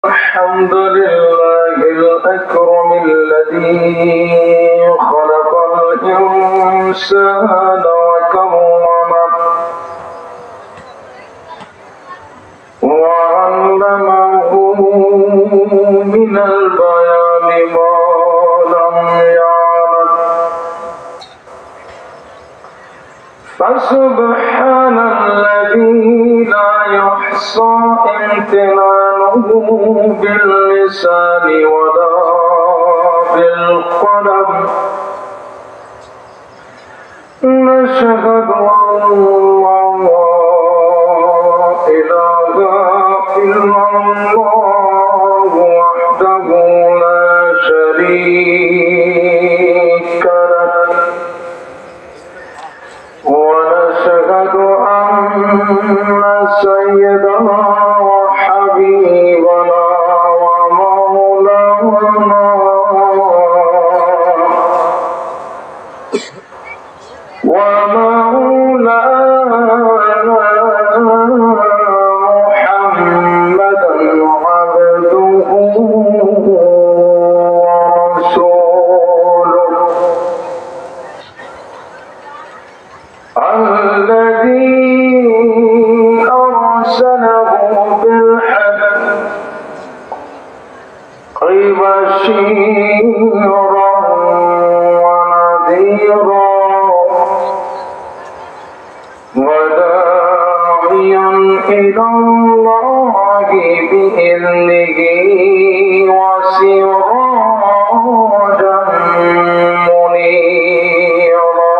الحمد لله الأكرم الذي خلق الإنسان وكرمه وعلمه من البيان ما لم يعلم فسبحان الذي لا يحصى امتنانه باللسان ولا بالقلم نشهد أن لا إله إلا الله وحده لا شريك له ونشهد أن سيدنا وحبيبنا ومولانا محمدا عبده ورسوله الذي أرسله بالحق بشيرا ونذيرا وداعيا إلى الله بإذنه وسراجا منيرا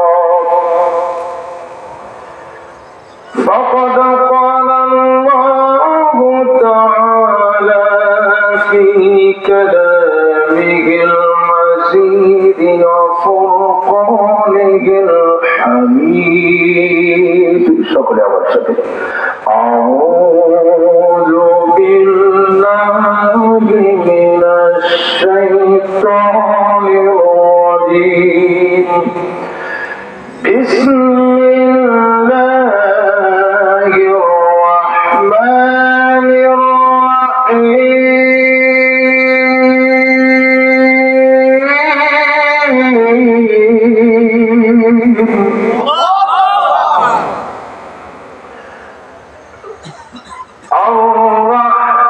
فقد قال الله تعالى في كلامه المجيد وفرقانه الحميد شكرا يا شكرا أعوذ بالله من الشيطان الرجيم بسم الله الرحمن الرحيم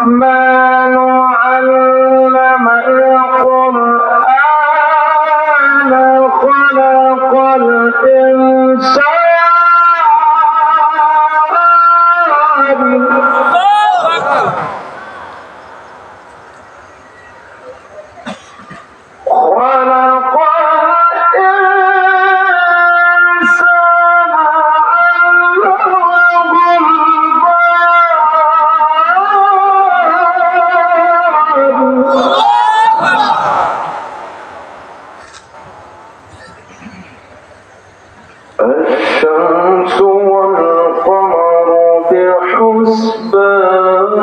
الرحمن علم القرآن خلق الإنسان الشمس والقمر بحسبان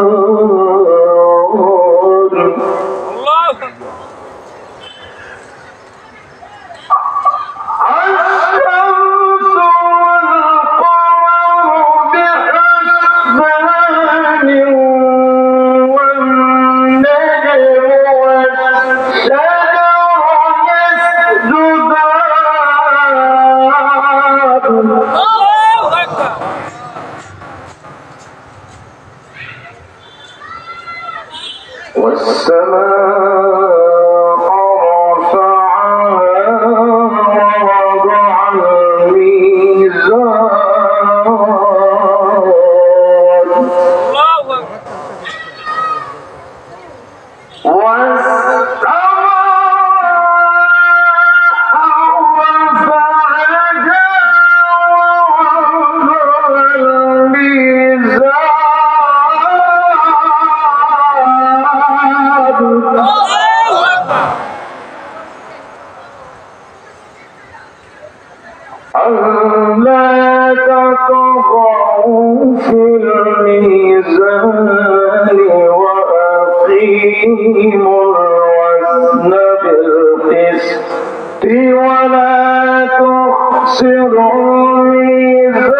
والسماء رفعها ووضع الميزان ألا تطغوا في الميزان وأقيموا الوزن بالقسط ولا تخسروا الميزان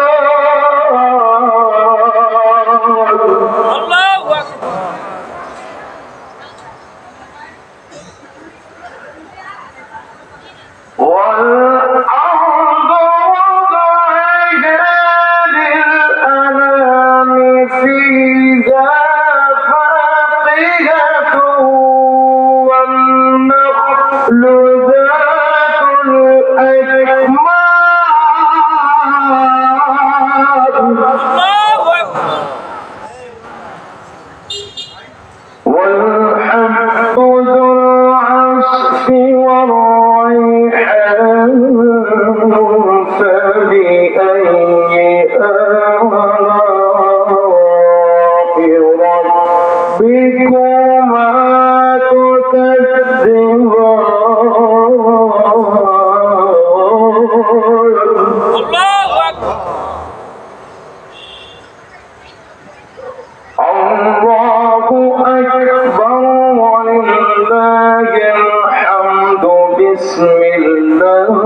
ما تكذبون الله أكبر ولله الحمد بسم الله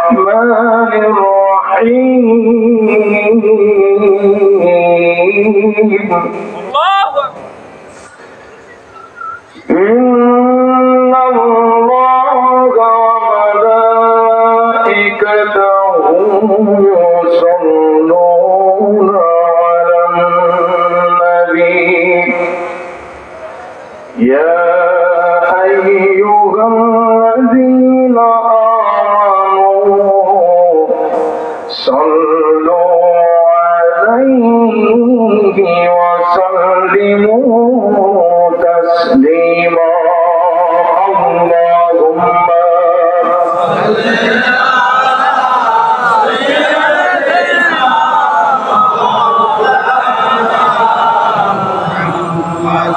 الرحمن الرحيم إن الله وملائكته يصلون على النبي يا أيها الذين آمنوا صلوا عليه وسلموا تسليما اللهم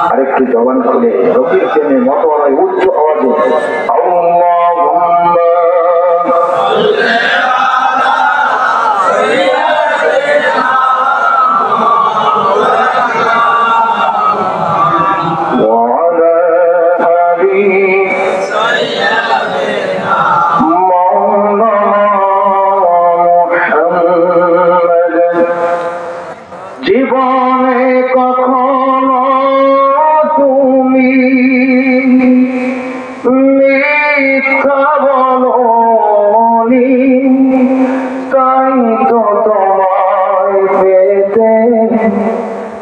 আরেকটু জবান খুলে রকির টেনে মতওয়ালায় উচ্চ আওয়াজে আল্লাহুম্মা وعلى آله مولانا محمد জীবনে কখনো তুমি মিথ্যা বলোনি তাই তো তোমায় পেতে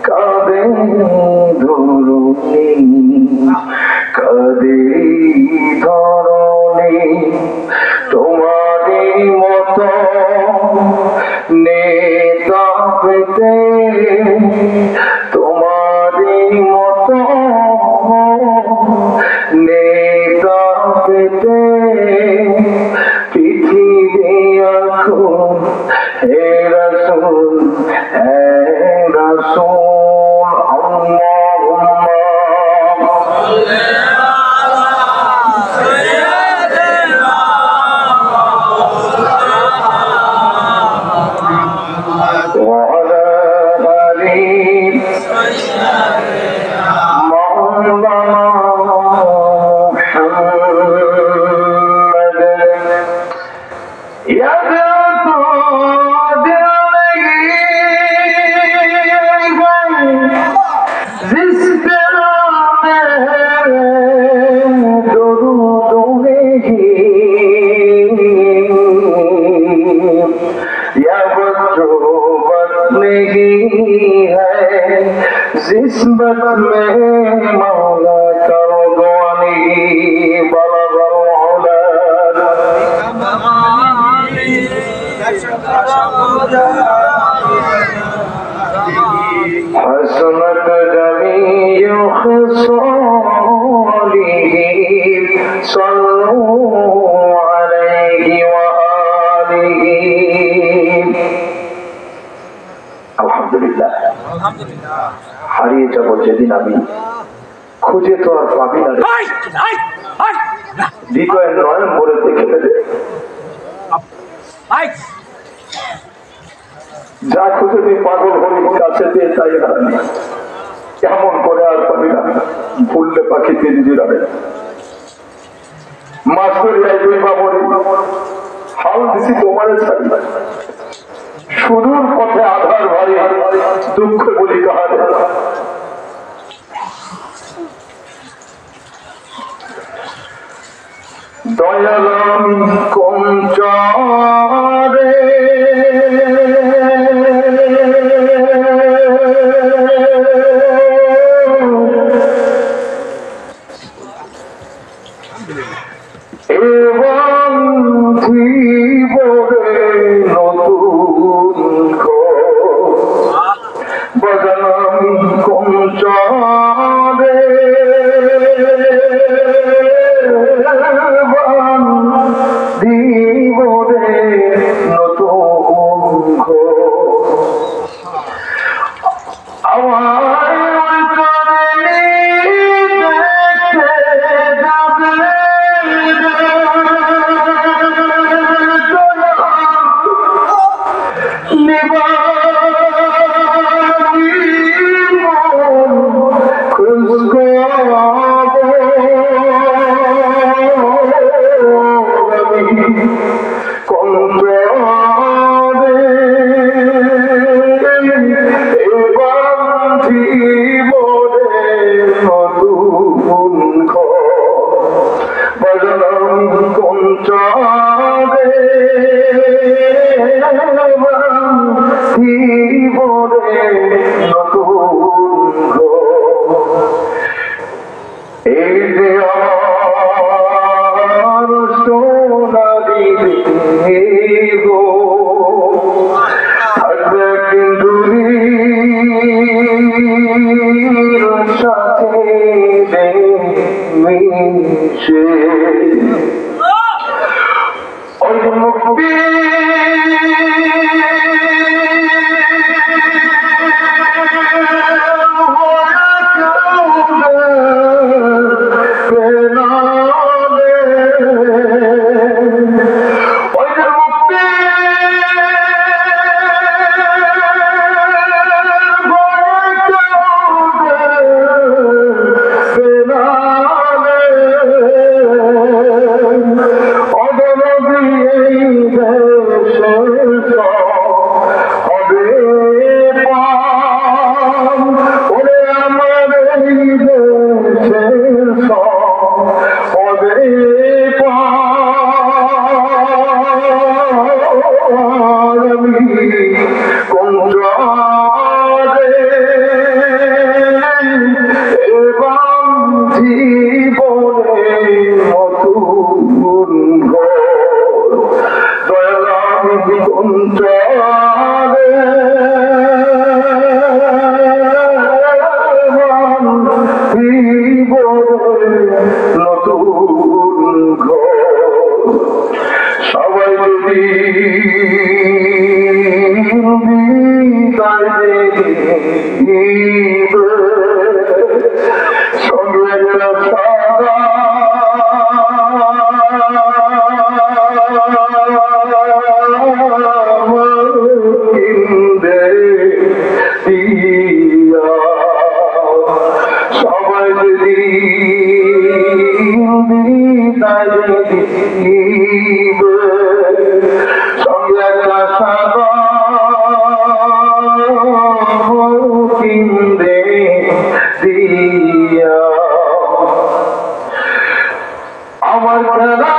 কাঁদে ধরুনি কাঁদে ধরুনি তোমারই মতো নেতা পেতে তোমারই মতো নেতা পেতে পৃথিবী এখন হে রাসূল আল্লাহুম্মা وعلى آله مولانا محمد يا जिस तरह दुरूदों या बच्चों बस नहीं है जिस बस में मौला करवानी बला حسنت جميع خصاله صلوا عليه وآله আলহামদুলিল্লাহ হারিয়ে যাব যেদিন আমি খুঁজে তো আর পাবি না দ্বিতীয় নভেম্বরে দেখে ফেলে যা খুঁজে তুই পাগল হলি কাছে দিয়ে তাই হারানি কেমন করে আর পাবি না ভুললে পাখি পিঞ্জিরাবে মাস্টরিয়ায় দুই বাবরি হাল দিছি তোমারে ছাড়ি সুদূর পথে আধার ভারী দুঃখ বলি কাহারে দয়ালাম কঞ্চারে এবং জীবনে নতুন বদনাম কঞ্চারে জীবনে পাখিরে মিশে ওই মুক্তি আমার খেলা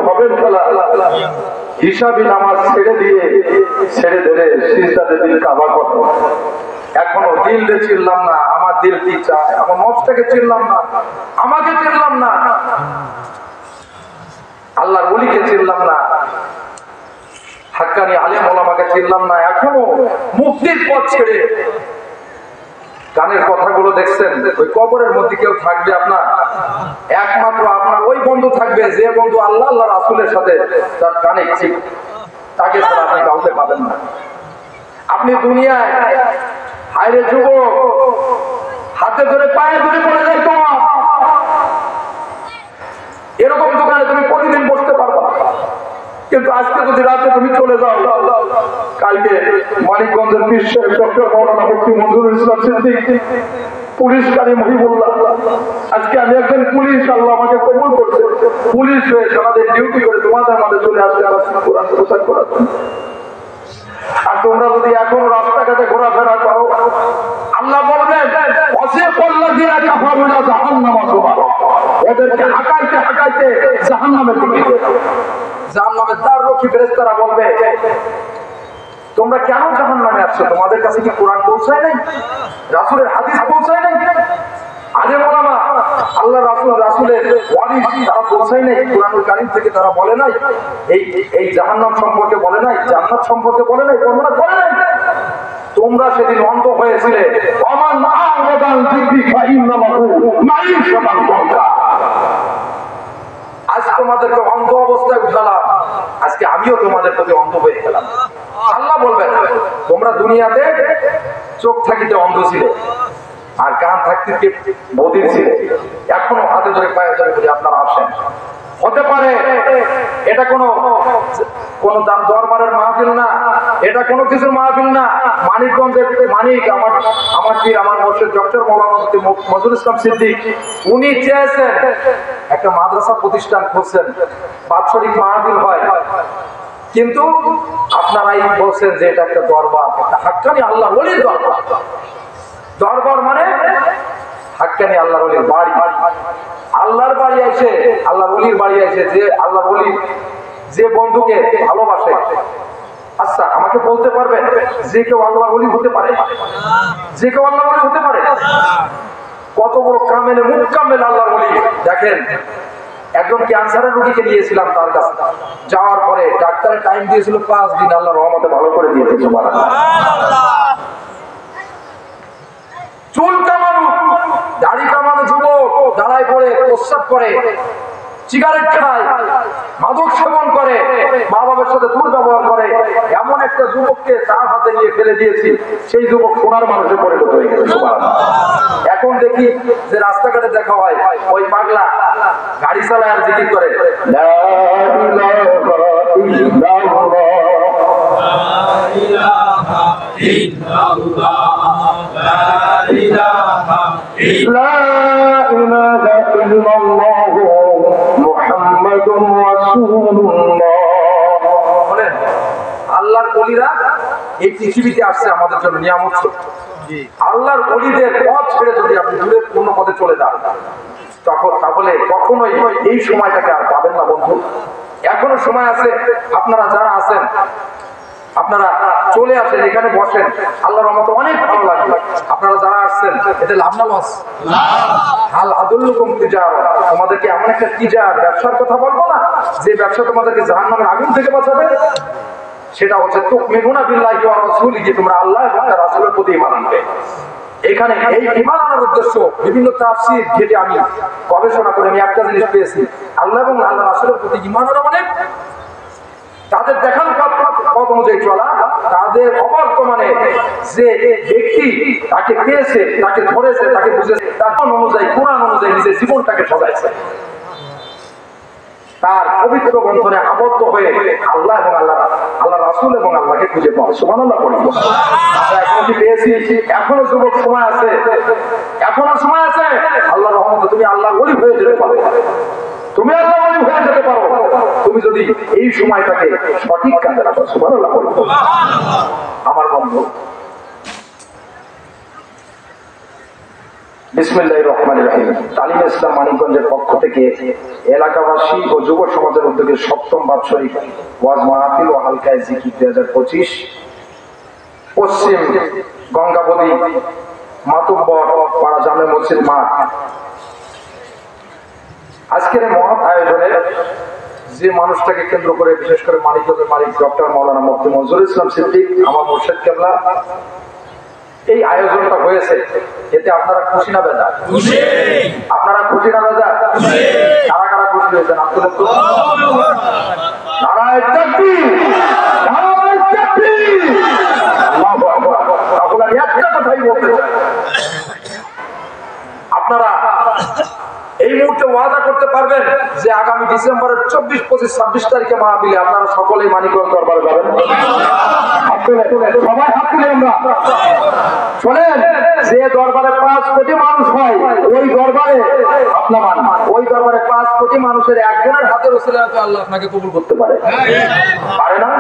ভবের খেলা, হিসাবি নামাজ ছেড়ে ধরে সিজদাতে দিল কাবা করো। এখনো দিল রে চিনলাম না, আমার দিল কি চায়, আমার নফসটাকে চিনলাম না, আমাকে চিনলাম না, আল্লাহর ওলিকে চিনলাম না, হাক্কানি আলেম ওলামাকে চিনলাম না। এখনো মুক্তির পথ ছেড়ে গানের কথাগুলো দেখছেন। ওই কবরের মধ্যে কেউ থাকবে আপনার, একমাত্র আপনার ওই বন্ধু থাকবে যে বন্ধু আল্লাহ আল্লাহ রাসূলের সাথে তার কানেক্ট, তাকে ছাড়া আপনি কাউকে পাবেন না। আপনি দুনিয়ায় হায়রে যুবক, হাতে ধরে পায়ে ধরে পড়ে যাই তোমার, এরকম দোকানে তুমি প্রতিদিন বসতে পারবা, কিন্তু আজকে যদি রাতে তুমি চলে যাও, কালকে মানিকগঞ্জের পীর সাহেব ডক্টর মাওলানা মুফতি মনজুরুল ইসলাম সিদ্দিক, পুলিশ কারি মহিবুল্লাহ, আজকে আমি একজন পুলিশ, আল্লাহ আমাকে কবুল করছে, পুলিশ হয়ে সারাদিন ডিউটি করে তোমাদের মাঝে চলে আসবে আবার কোরআন প্রচার করার জন্য। আর তোমরা যদি এখন রাস্তাঘাটে ঘোরাফেরা করো, আল্লাহ বলবেন ওদেরকে হাঁকাইতে জাহান্নামের দিকে, জাহান্নামের দ্বাররক্ষী ফেরেশতারা বলবে তোমরা কেন জাহান্নামে আসছো? তোমাদের কাছে কি কোরআন পৌঁছায় নাই? রাসূলের হাদিস পৌঁছায় নাই? আলেম ওলামা আল্লাহ রাসূলের ওয়ারিস তারা পৌঁছায় নাই? কোরআনুল কারীম থেকে তারা বলে নাই এই জাহান্নাম সম্পর্কে বলে নাই, জান্নাত সম্পর্কে বলে নাই, বর্ণনা করে নাই? তোমরা সেদিন অন্ধ হয়েছিলে। ওমান আ'রাদাল যিকরি ফাইন্নামাহু মাঈশাতান দানকা। আজ তোমাদেরকে অন্ধ অবস্থায় উঠালাম, আজকে আমিও তোমাদের প্রতি অন্ধ হয়ে গেলাম। আল্লাহ বলবেন তোমরা দুনিয়াতে চোখ থাকিতে অন্ধ ছিলে আর কান থাকতে বধির ছিলে, এখনো হাতে ধরে পায়ে ধরে বলি আপনারা আসেন। হতে পারে এটা কোনো দরবারের মাহফিল না, এটা কোনো কিছুর মাহফিল না। মানিকগঞ্জের মানিক আমার পীর আমার মুর্শিদ ডক্টর মাওলানা মুফতি মনজুরুল ইসলাম সিদ্দিক, উনি চেয়েছেন একটা মাদ্রাসা প্রতিষ্ঠান খুলছেন, বাৎসরিক মাহফিল হয়, কিন্তু আপনারাই বলছেন যে এটা একটা দরবার, একটা হাক্কানি আল্লাহর ওলির দরবার। দরবার মানে হাক্কানি আল্লাহর ওলির বাড়ি। আল্লাহর বাড়ি এসে, আল্লাহর ওলির বাড়ি এসে যে আল্লাহর ওলি যে বন্ধুকে ভালোবাসে, আচ্ছা আমাকে বলতে পারবেন যে কেউ আল্লাহর ওলি হতে পারে? যে কেউ আল্লাহর ওলি হতে পারে? কত বড় কামেলে মুকাম্মেল আল্লাহর ওলি। দেখেন একজন ক্যান্সারের রোগীকে নিয়েছিলাম তার কাছে, যাওয়ার পরে ডাক্তারের টাইম দিয়েছিল 5 দিন, আল্লাহর রহমতে ভালো করে দিয়েছে। সুবহানাল্লাহ। চুল কামানো, দাড়ি কামানো যুবক দাঁড়ায় পড়ে প্রস্রাব করে, সিগারেট খায়, মাদক সেবন করে, মা বাবার সাথে দুর্ব্যবহার করে, এমন একটা যুবককে তার হাতে নিয়ে ফেলে দিয়েছি, সেই যুবক সোনার মানুষে পরিণত হয়ে গেছে। সুবহানাল্লাহ। এখন দেখি যে রাস্তাঘাটে দেখা হয় ওই পাগলা গাড়ি চালায় আর জিকির করে লা ইলাহা ইল্লাল্লাহ মুহাম্মাদুর রাসূলুল্লাহ। আল্লাহর ওলিরা এই পৃথিবীতে আসছে আমাদের জন্য নিয়ামত। আল্লাহর ওলিদের পথ ছেড়ে যদি আপনি দূরে পূর্ণ পথে চলে যান, তাহলে কখনোই এই সময়টাকে আর পাবেন না বন্ধু। এখনো সময় আছে, আপনারা যারা আছেন আপনারা চলে আসেন, এখানে বসেন, আল্লাহর রহমতে অনেক ভালো লাগবে। আপনারা যারা আসছেন এতে লাভ না লস? হাল আদুল্লুকুম তিজারা, তোমাদেরকে এমন একটা ব্যবসার কথা বলবো না যে ব্যবসা তোমাদেরকে জাহান্নামের আগুন থেকে বাঁচাবে। সেটা হচ্ছে তুমিনুনা বিল্লাহি ওয়া রাসূলিহি, তোমরা আল্লাহ এবং তার রাসূলের প্রতি ঈমান আনবে। এখানে এই ঈমান আনার উদ্দেশ্য বিভিন্ন তাফসীর ঘেটে আমি গবেষণা করে আমি একটা জিনিস পেয়েছি, আল্লাহ এবং আল্লাহ রাসূলের প্রতি ঈমান আনা মানে তাদের দেখানো পথ অনুযায়ী চলা, তাদের অবর্তমানে যে ব্যক্তি তাকে পেয়েছে, তাকে ধরেছে, তাকে বুঝেছে, তার অনুযায়ী কোরআন অনুযায়ী নিজের জীবনটাকে সাজাইছে, তার পবিত্র বন্ধনে আবদ্ধ হয়ে আল্লাহ এবং আল্লাহ রাসূল এবং আল্লাহকে খুঁজে পাওয়া। সুবহানাল্লাহ। আমরা এখনো কি পেয়েছি? এখনো যুবক সময় আছে, এখনো সময় আছে। আল্লাহর রহমতে তুমি আল্লাহর ওলি হয়ে যেতে পারো, তুমি আল্লাহর ওলি হয়ে যেতে পারো, তুমি যদি এই সময়টাকে সঠিক কাজে লাগাও। সুবহানাল্লাহ। আমার বন্ধু বিসমিল্লাহির রহমানির রহিম। তালিম ইসলাম মানিকগঞ্জের পক্ষ থেকে এলাকাবাসী ও যুব সমাজের উদ্যোগে ৭ম বাৎসরিক ওয়াজ মাহফিল ও হালকায় জিকির ২০২৫ পশ্চিম গঙ্গাবদী মাতুব্বর পাড়া জামে মসজিদ মাঠ। আজকের মহৎ আয়োজনে যে মানুষটাকে কেন্দ্র করে, বিশেষ করে মানিকগঞ্জের মালিক ডক্টর মাওলানা মুফতি মনজুরুল ইসলাম সিদ্দিক, আমার মুর্শিদ কেবলা, এই আয়োজনটা হয়েছে, এতে আপনারা খুশি না বেজা? আপনারা খুশি না বেজা? কারা কারা খুশি হয়েছেন? আপনাদের তো নারায়ে তাকবীর, নারায়ে তাকবীর, আল্লাহু আকবার। তাহলে আমি একটা কথাই বলতে চাই, আপনারা এই মুহূর্তে ওয়াদা করতে পারবেন যে আগামী ডিসেম্বরের ২৪, ২৫, ২৬ তারিখে মাহফিলে আপনারা সকলেই মানিকগঞ্জ দরবারে যাবেন? সবাই হাত তুলে আমরা শোনেন, যে দরবারে ৫ কোটি মানুষ হয়, ওই দরবারে আপনার ওই দরবারে ৫ কোটি মানুষের একজনের হাতের ওসিলায় তো আল্লাহ আপনাকে কবুল করতে পারে, পারে না?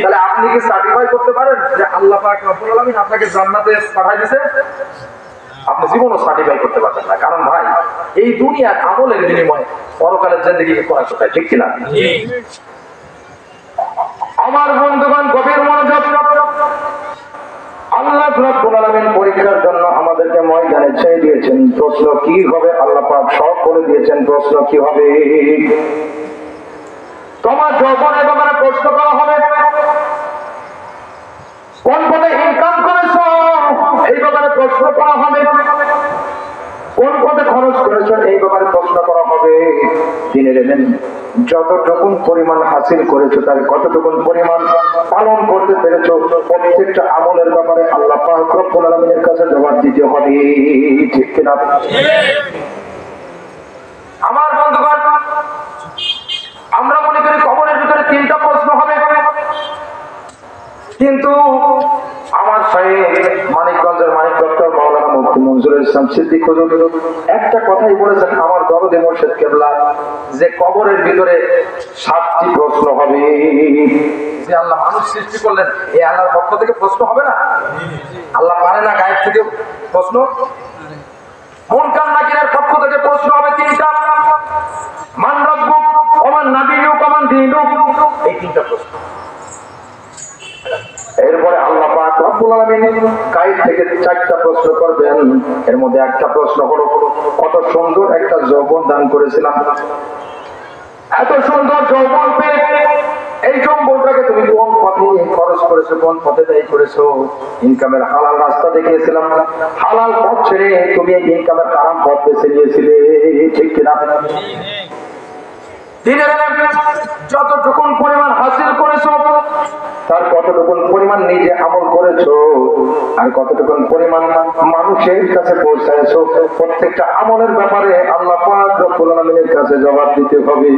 তাহলে আপনি কি সার্টিফাই করতে পারেন যে আল্লাহ পাক রব্বুল আলামিন আপনাকে জান্নাতে পাঠাই দিয়েছে? আপনি জীবনও সার্টিফাই করতে পারবেন না, কারণ ভাই এই দুনিয়ার আমলের বিনিময়ে পরকালের জিন্দেগিকে করা কোথায়, ঠিক কিনা? আমার বন্ধুগণ, গভীর মনোযোগ। আল্লাহ রাব্বুল আলামিন পরীক্ষার জন্য আমাদেরকে ময়দানে ছেড়ে দিয়েছেন। প্রশ্ন কি হবে আল্লাহ পাক সব করে দিয়েছেন। প্রশ্ন কি হবে? তোমার যৌবনের ব্যাপারে প্রশ্ন করা হবে। কোন পথে ইনকাম করেছো এই ব্যাপারে প্রশ্ন করা হবে। কোন পথে খরচ করেছো এই ব্যাপারে প্রশ্ন করা হবে। জেনে নেবেন, যতটুকু পরিমাণ হাসিল করেছো তার কতটুকু পরিমাণ পালন করতে পেরেছো, প্রত্যেকটা আমলের ব্যাপারে আল্লাহ পাক রব্বুল আলামিনের কাছে জবাব দিতে হবে, ঠিক কিনা? আমার বন্ধুগণ, আমরা মনে করি কবরের ভিতরে 3টা প্রশ্ন হবে, কিন্তু আমার শাইখ মানিকগঞ্জের মানিক ডক্টর মাওলানা মুফতি মনজুরুল ইসলাম সিদ্দিক হুজুর একটা কথাই বলেছেন, আমার দরদে মুর্শিদ কেবলা, যে কবরের ভিতরে 7টি প্রশ্ন হবে। যে আল্লাহ মানুষ সৃষ্টি করলেন, এই আল্লাহর পক্ষ থেকে প্রশ্ন হবে না? আল্লাহ পারে না গায়েব থেকে প্রশ্ন? মুনকার নাকিরের পক্ষ থেকে প্রশ্ন হবে 3টা। মান রাব্বুক ওয়া মান নাবিয়্যুক ওয়া মান দীনুক, এই 3টা প্রশ্ন। এরপরে আল্লাহ পাক রব্বুল আলামিন গায়েব থেকে 4টা প্রশ্ন করবেন। এর মধ্যে একটা প্রশ্ন হলো, কত সুন্দর একটা যৌবন দান করেছিলাম, এত সুন্দর যৌবন পেয়ে এই যৌবনটাকে তুমি কোন পথে খরচ করেছো, কোন পথে ব্যয় করেছো? ইনকামের হালাল রাস্তা দেখিয়েছিলাম, হালাল পথ ছেড়ে তুমি এই ইনকামের হারাম পথ বেছে নিয়েছিলে, ঠিক কিনা? দিনের যতটুকু পরিমাণ হাসিল করেছো তার কতটুকু পরিমাণ নিজে আমল করেছো, আর কতটুকু পরিমাণ মানুষের কাছে পৌঁছায়ছো, প্রত্যেকটা আমলের ব্যাপারে আল্লাহ পাক রব্বুল আলামিনের কাছে জবাব দিতে হবে।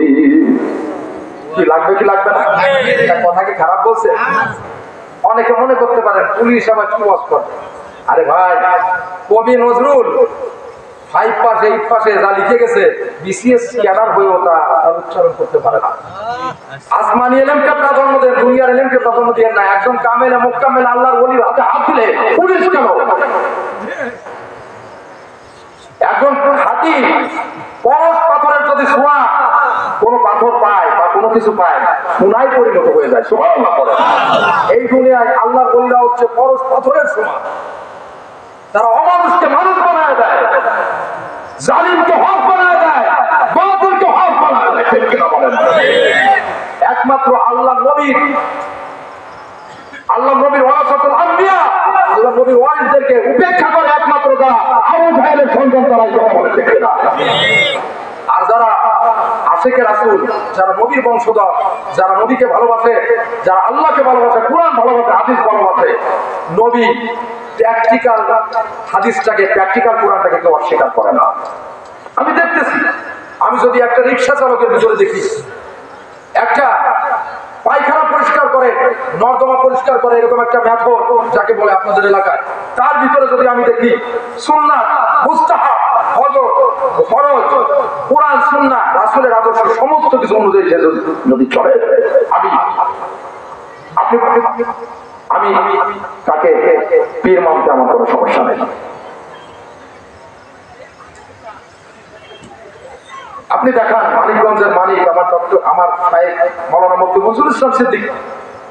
কি লাগবে কি লাগবে না? কথা কি খারাপ বলছে? অনেকে মনে করতে পারেন পুলিশ আবার কি ওয়াজ করে। আরে ভাই, কবি নজরুল 5 পাস 8 পাসে যা লিখে গেছে, বিসিএস ক্যাডার হয়েও তা উচ্চারণ করতে পারে না। আসমানি এলেমকে প্রাধান্য দেন, দুনিয়ার এলেমকে প্রাধান্য দিয়ে না। একজন কামেল মুকাম্মেল আল্লাহর ওলির হাতে হাত দিলে পুলিশ কেন? একজন হাতি পরশ পাথরের যদি ছোঁয়া কোনো পাথর পায় বা কোনো কিছু পায়, সোনায় পরিণত হয়ে যায়। সুবহানাল্লাহ পড়ে। এই দুনিয়ায় আল্লাহর ওলিরা হচ্ছে পরশ পাথরের সমান। তারা অমানুষকে মানুষ বানায় দেয়, জালিমকে হক বানায় দেয়, বাতিলকে হক বানায় দেয়, ঠিক কিনা বলেন? একমাত্র আল্লাহ নবীর ওয়ারাসাতুল আম্বিয়া, আল্লাহ নবীর ওয়ারিসদেরকে উপেক্ষা করে একমাত্র যারা আবু জাহেলের সন্তান, তারাই কথা বলে, ঠিক কিনা? আর যারা আশিকে রাসূল, যারা নবীর বংশধর, যারা নবীকে ভালোবাসে, যারা আল্লাহকে ভালোবাসে, কুরআন ভালোবাসে, হাদিস ভালোবাসে, নবী প্র্যাকটিক্যাল হাদিসটাকে, প্র্যাকটিক্যাল কোরআনটাকে কেউ অস্বীকার করে না। আমি দেখতেছি, আমি যদি একটা রিক্সা চালকের ভিতরে দেখি, একটা পায়খানা পরিষ্কার করে, নর্দমা পরিষ্কার করে, এরকম একটা মেথড যাকে বলে আপনাদের এলাকায়, তার ভিতরে যদি আমি দেখি সুন্নাত, মুস্তাহাব, ফরজ, কোরআন, সুন্নাহ, রাসূলের আদর্শ সমস্ত কিছু অনুযায়ী যদি চলে, আমি তাকে পীর মানতে আমার কোনো সমস্যা নেই। আপনি দেখান মানিকগঞ্জের মানিক আমার ডক্টর আমার শায়েখ মাওলানা মুফতি মনসুর ইসলাম সিদ্দিক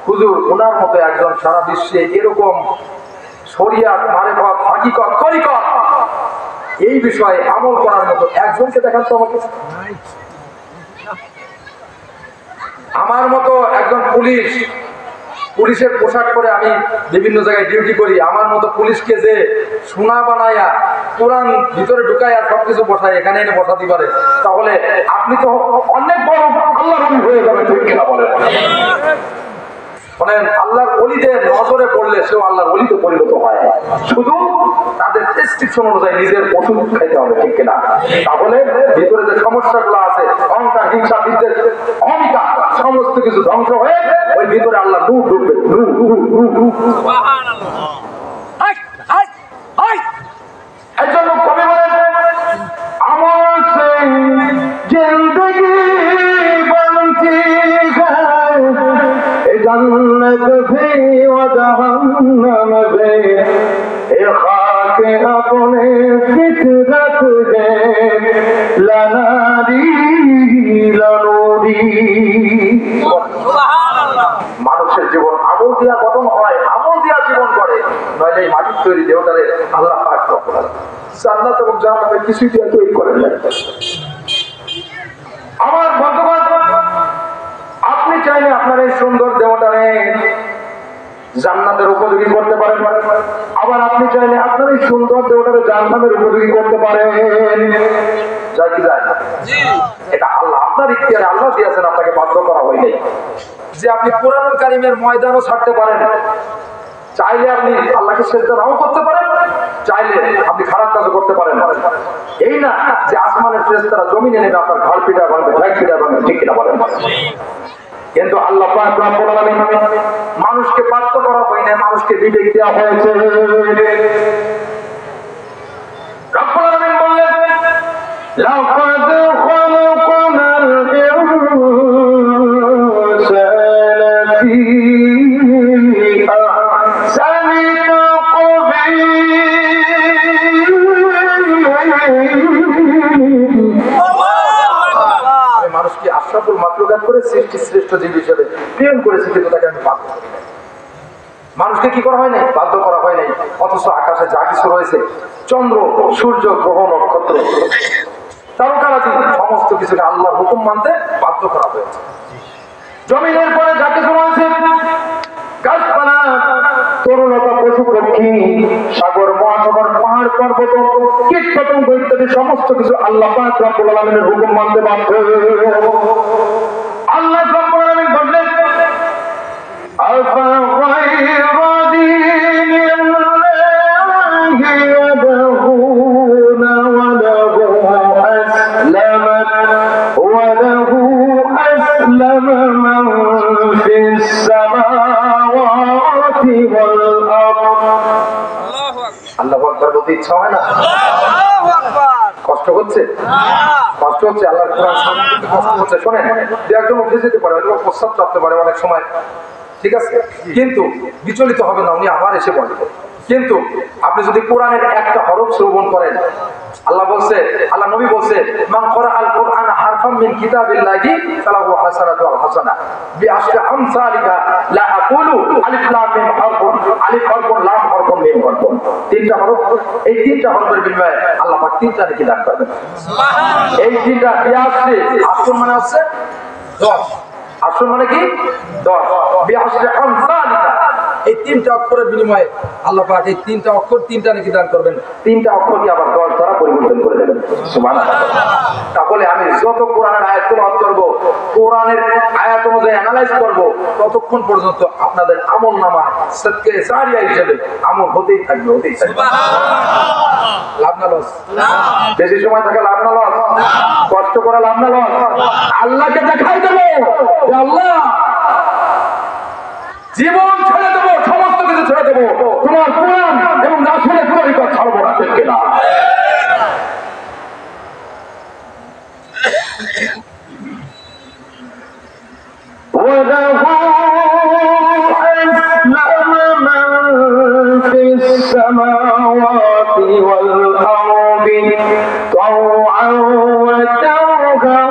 হুজুর, ওনার মতো একজন সারা বিশ্বে এরকম শরিয়াত মারেফাত হাকিকত তরিকত এই বিষয়ে আমল করার মতো একজনকে দেখান তো আমাকে। আমার মতো একজন পুলিশের পোশাক পরে আমি বিভিন্ন জায়গায় ডিউটি করি, আমার মতো পুলিশকে যে সোনা বানায়া কোরআন ভিতরে ঢুকাইয়া সবকিছু বসায় এখানে এনে বসাতে পারে, তাহলে আপনি তো অনেক বড় আল্লাহর ওলি হয়ে যাবেন, ঠিক কিনা বলেন? শোনেন, আল্লাহর ওলিদের নজরে পড়লে সেও আল্লাহর ওলিতে পরিণত হয়, শুধু তাদের প্রেসক্রিপশন অনুযায়ী নিজের ওষুধ খাইতে হবে, ঠিক কিনা? তাহলে ভিতরে যে সমস্যাগুলো আছে, অহংকার, হিংসা, বিদ্বেষ, অহমিকা, সমস্ত কিছু ধ্বংস হয়ে ওই ভিতরে আল্লাহ নূর ঢুকবে। এই জন্য কবি বলেন, আমার সেই জিন্দগি বনতি जन्नत भी व जहन्नम भी ए खाक अपने फितरत है लनारी लनूरी। মানুষের জীবন আমল দিয়া গঠন হয়, আমল দিয়া জীবন করে, নইলে এই মাটির তৈরি দেহটারে আল্লাহ পাক জান্নাত এবং জাহান্নামে কিছুই দিয়া তৈরি করেন না। আমার বন্ধুগণ, আপনি চাইলে আপনার এই সুন্দর দেহটারে জান্নাতের উপযোগী করতে পারেন, আবার আপনি চাইলে আপনার এই সুন্দর দেহটারে জাহান্নামের উপযোগী করতে পারেন। যায় কি যায় না? এটা আল্লাহ আপনার ইখতিয়ারে আল্লাহ দিয়েছেন, আপনাকে বাধ্য করা হয়নি। যে আপনি কোরআনুল কারীমের ময়দানও ছাড়তে পারেন, চাইলে আপনি আল্লাহকে সিজদা নাও করতে পারেন, চাইলে আপনি খারাপ কাজও করতে পারেন। এই না যে আসমানের ফেরেশতারা জমিনে নেমে আপনার ঘর পিটা ভাঙবে, ঠ্যাক পিটা ভাঙবে, ঠিক কিনা বলেন? কিন্তু আল্লাহ পাক রব্বুল আলামিন মানুষকে বাধ্য করা হয় না, মানুষকে বিবেক দেওয়া হয়েছে। রব্বুল আলামিন বললেন, লাকাদ খালাকনাল ইনসানা ফি আহসানি তাকওয়িম। মানুষকে আশরাফুল মাখলুকাত করে সৃষ্টি শ্রেষ্ঠ জীব হিসেবে প্রেরণ করেছি, কিন্তু তাকে আমি বাধ্য করি নাই। মানুষকে কি করা হয় নাই? বাধ্য করা হয় নাই। অথচ আকাশে যা কিছু রয়েছে, চন্দ্র, সূর্য, গ্রহ, নক্ষত্র, তারকারাজি, সমস্ত কিছুকে আল্লাহর হুকুম মানতে বাধ্য করা হয়েছে। জমিনের পরে যা কিছু রয়েছে, গাছপালা, তরুলতা, পশু পক্ষী, সাগর, মহাসাগর, পাহাড়, পর্বত, কীট পতঙ্গ ইত্যাদি সমস্ত কিছু আল্লাহ পাক রব্বুল আলামিনের হুকুম মানতে বাধ্য। আল্লাহ রব্বুল আলামিন বললেন, আফা গায়রা দীনিল্লাহি ইয়াবগুনা ওয়া লাহু আসলামা মান ফিস সামাওয়াতি ওয়াল আরদ। আল্লাহু আকবার বলতে ইচ্ছা হয় না? কষ্ট হচ্ছে? কষ্ট হচ্ছে? আল্লাহর কোরআন শুনতে কষ্ট হচ্ছে? শোনেন, যে একজন উঠে যেতে পারে, অথবা প্রস্তাব চাপতে পারে অনেক সময়, ঠিক আছে, কিন্তু বিচলিত হবে না, উনি আবার এসে বলবেন। কিন্তু আপনি যদি কোরআনের একটা হরফ শ্রবণ করেন, আল্লাহ বলছে, আল্লাহ নবী বলছে, মান ক্বারাআল কুরআন হারফাম মিন কিতাবিল্লাহি ফালাহু হাসানাতু ওয়া হাসানা বিআশরি আমসালিহা লা আকুলু আলিফ লাম মিম হারফুন, আলিফ হারফুন, লাম হারফুন, মিম হারফুন, তিনটা হরফ। এই তিনটা হরফের বিনিময়ে আল্লাহ পাক তিনটা নেকি দান করবেন। সুবহানাল্লাহ। এই তিনটা বিআশরি, আসর মানে হচ্ছে 10, আসর মানে কি 10, বিআশরি আমসালিহা, এই তিনটা অক্ষরের বিনিময়ে আল্লাহ পাক এই তিনটা অক্ষর তিনটা নাকি দান করবেন, তিনটা অক্ষরকে আবার 10 দ্বারা পরিবর্তন করে দেবেন। সুবহানাল্লাহ। তাহলে আমি যত কোরআনের আয়াত তেলাওয়াত করব, কোরআনের আয়াত অনুযায়ী অ্যানালাইজ করব, ততক্ষণ পর্যন্ত আপনাদের আমলনামা সদকে জারিয়া হিসেবে আমল হতেই থাকবে, হতেই থাকবে। সুবহানাল্লাহ। লাভ না লস? বেশি সময় থাকে লাভ না লস? কষ্ট করে লাভ না লস? আল্লাহকে দেখাই দেব যে আল্লাহ জীবন ছেড়ে দেবো, সমস্ত কিছু ছেড়ে দেবো, তোমার কোরআন এবং রাসূলের তরিকত ছাড়বো না, ঠিক কিনা? وله أسلم من في السماوات والأرض طوعا وكرها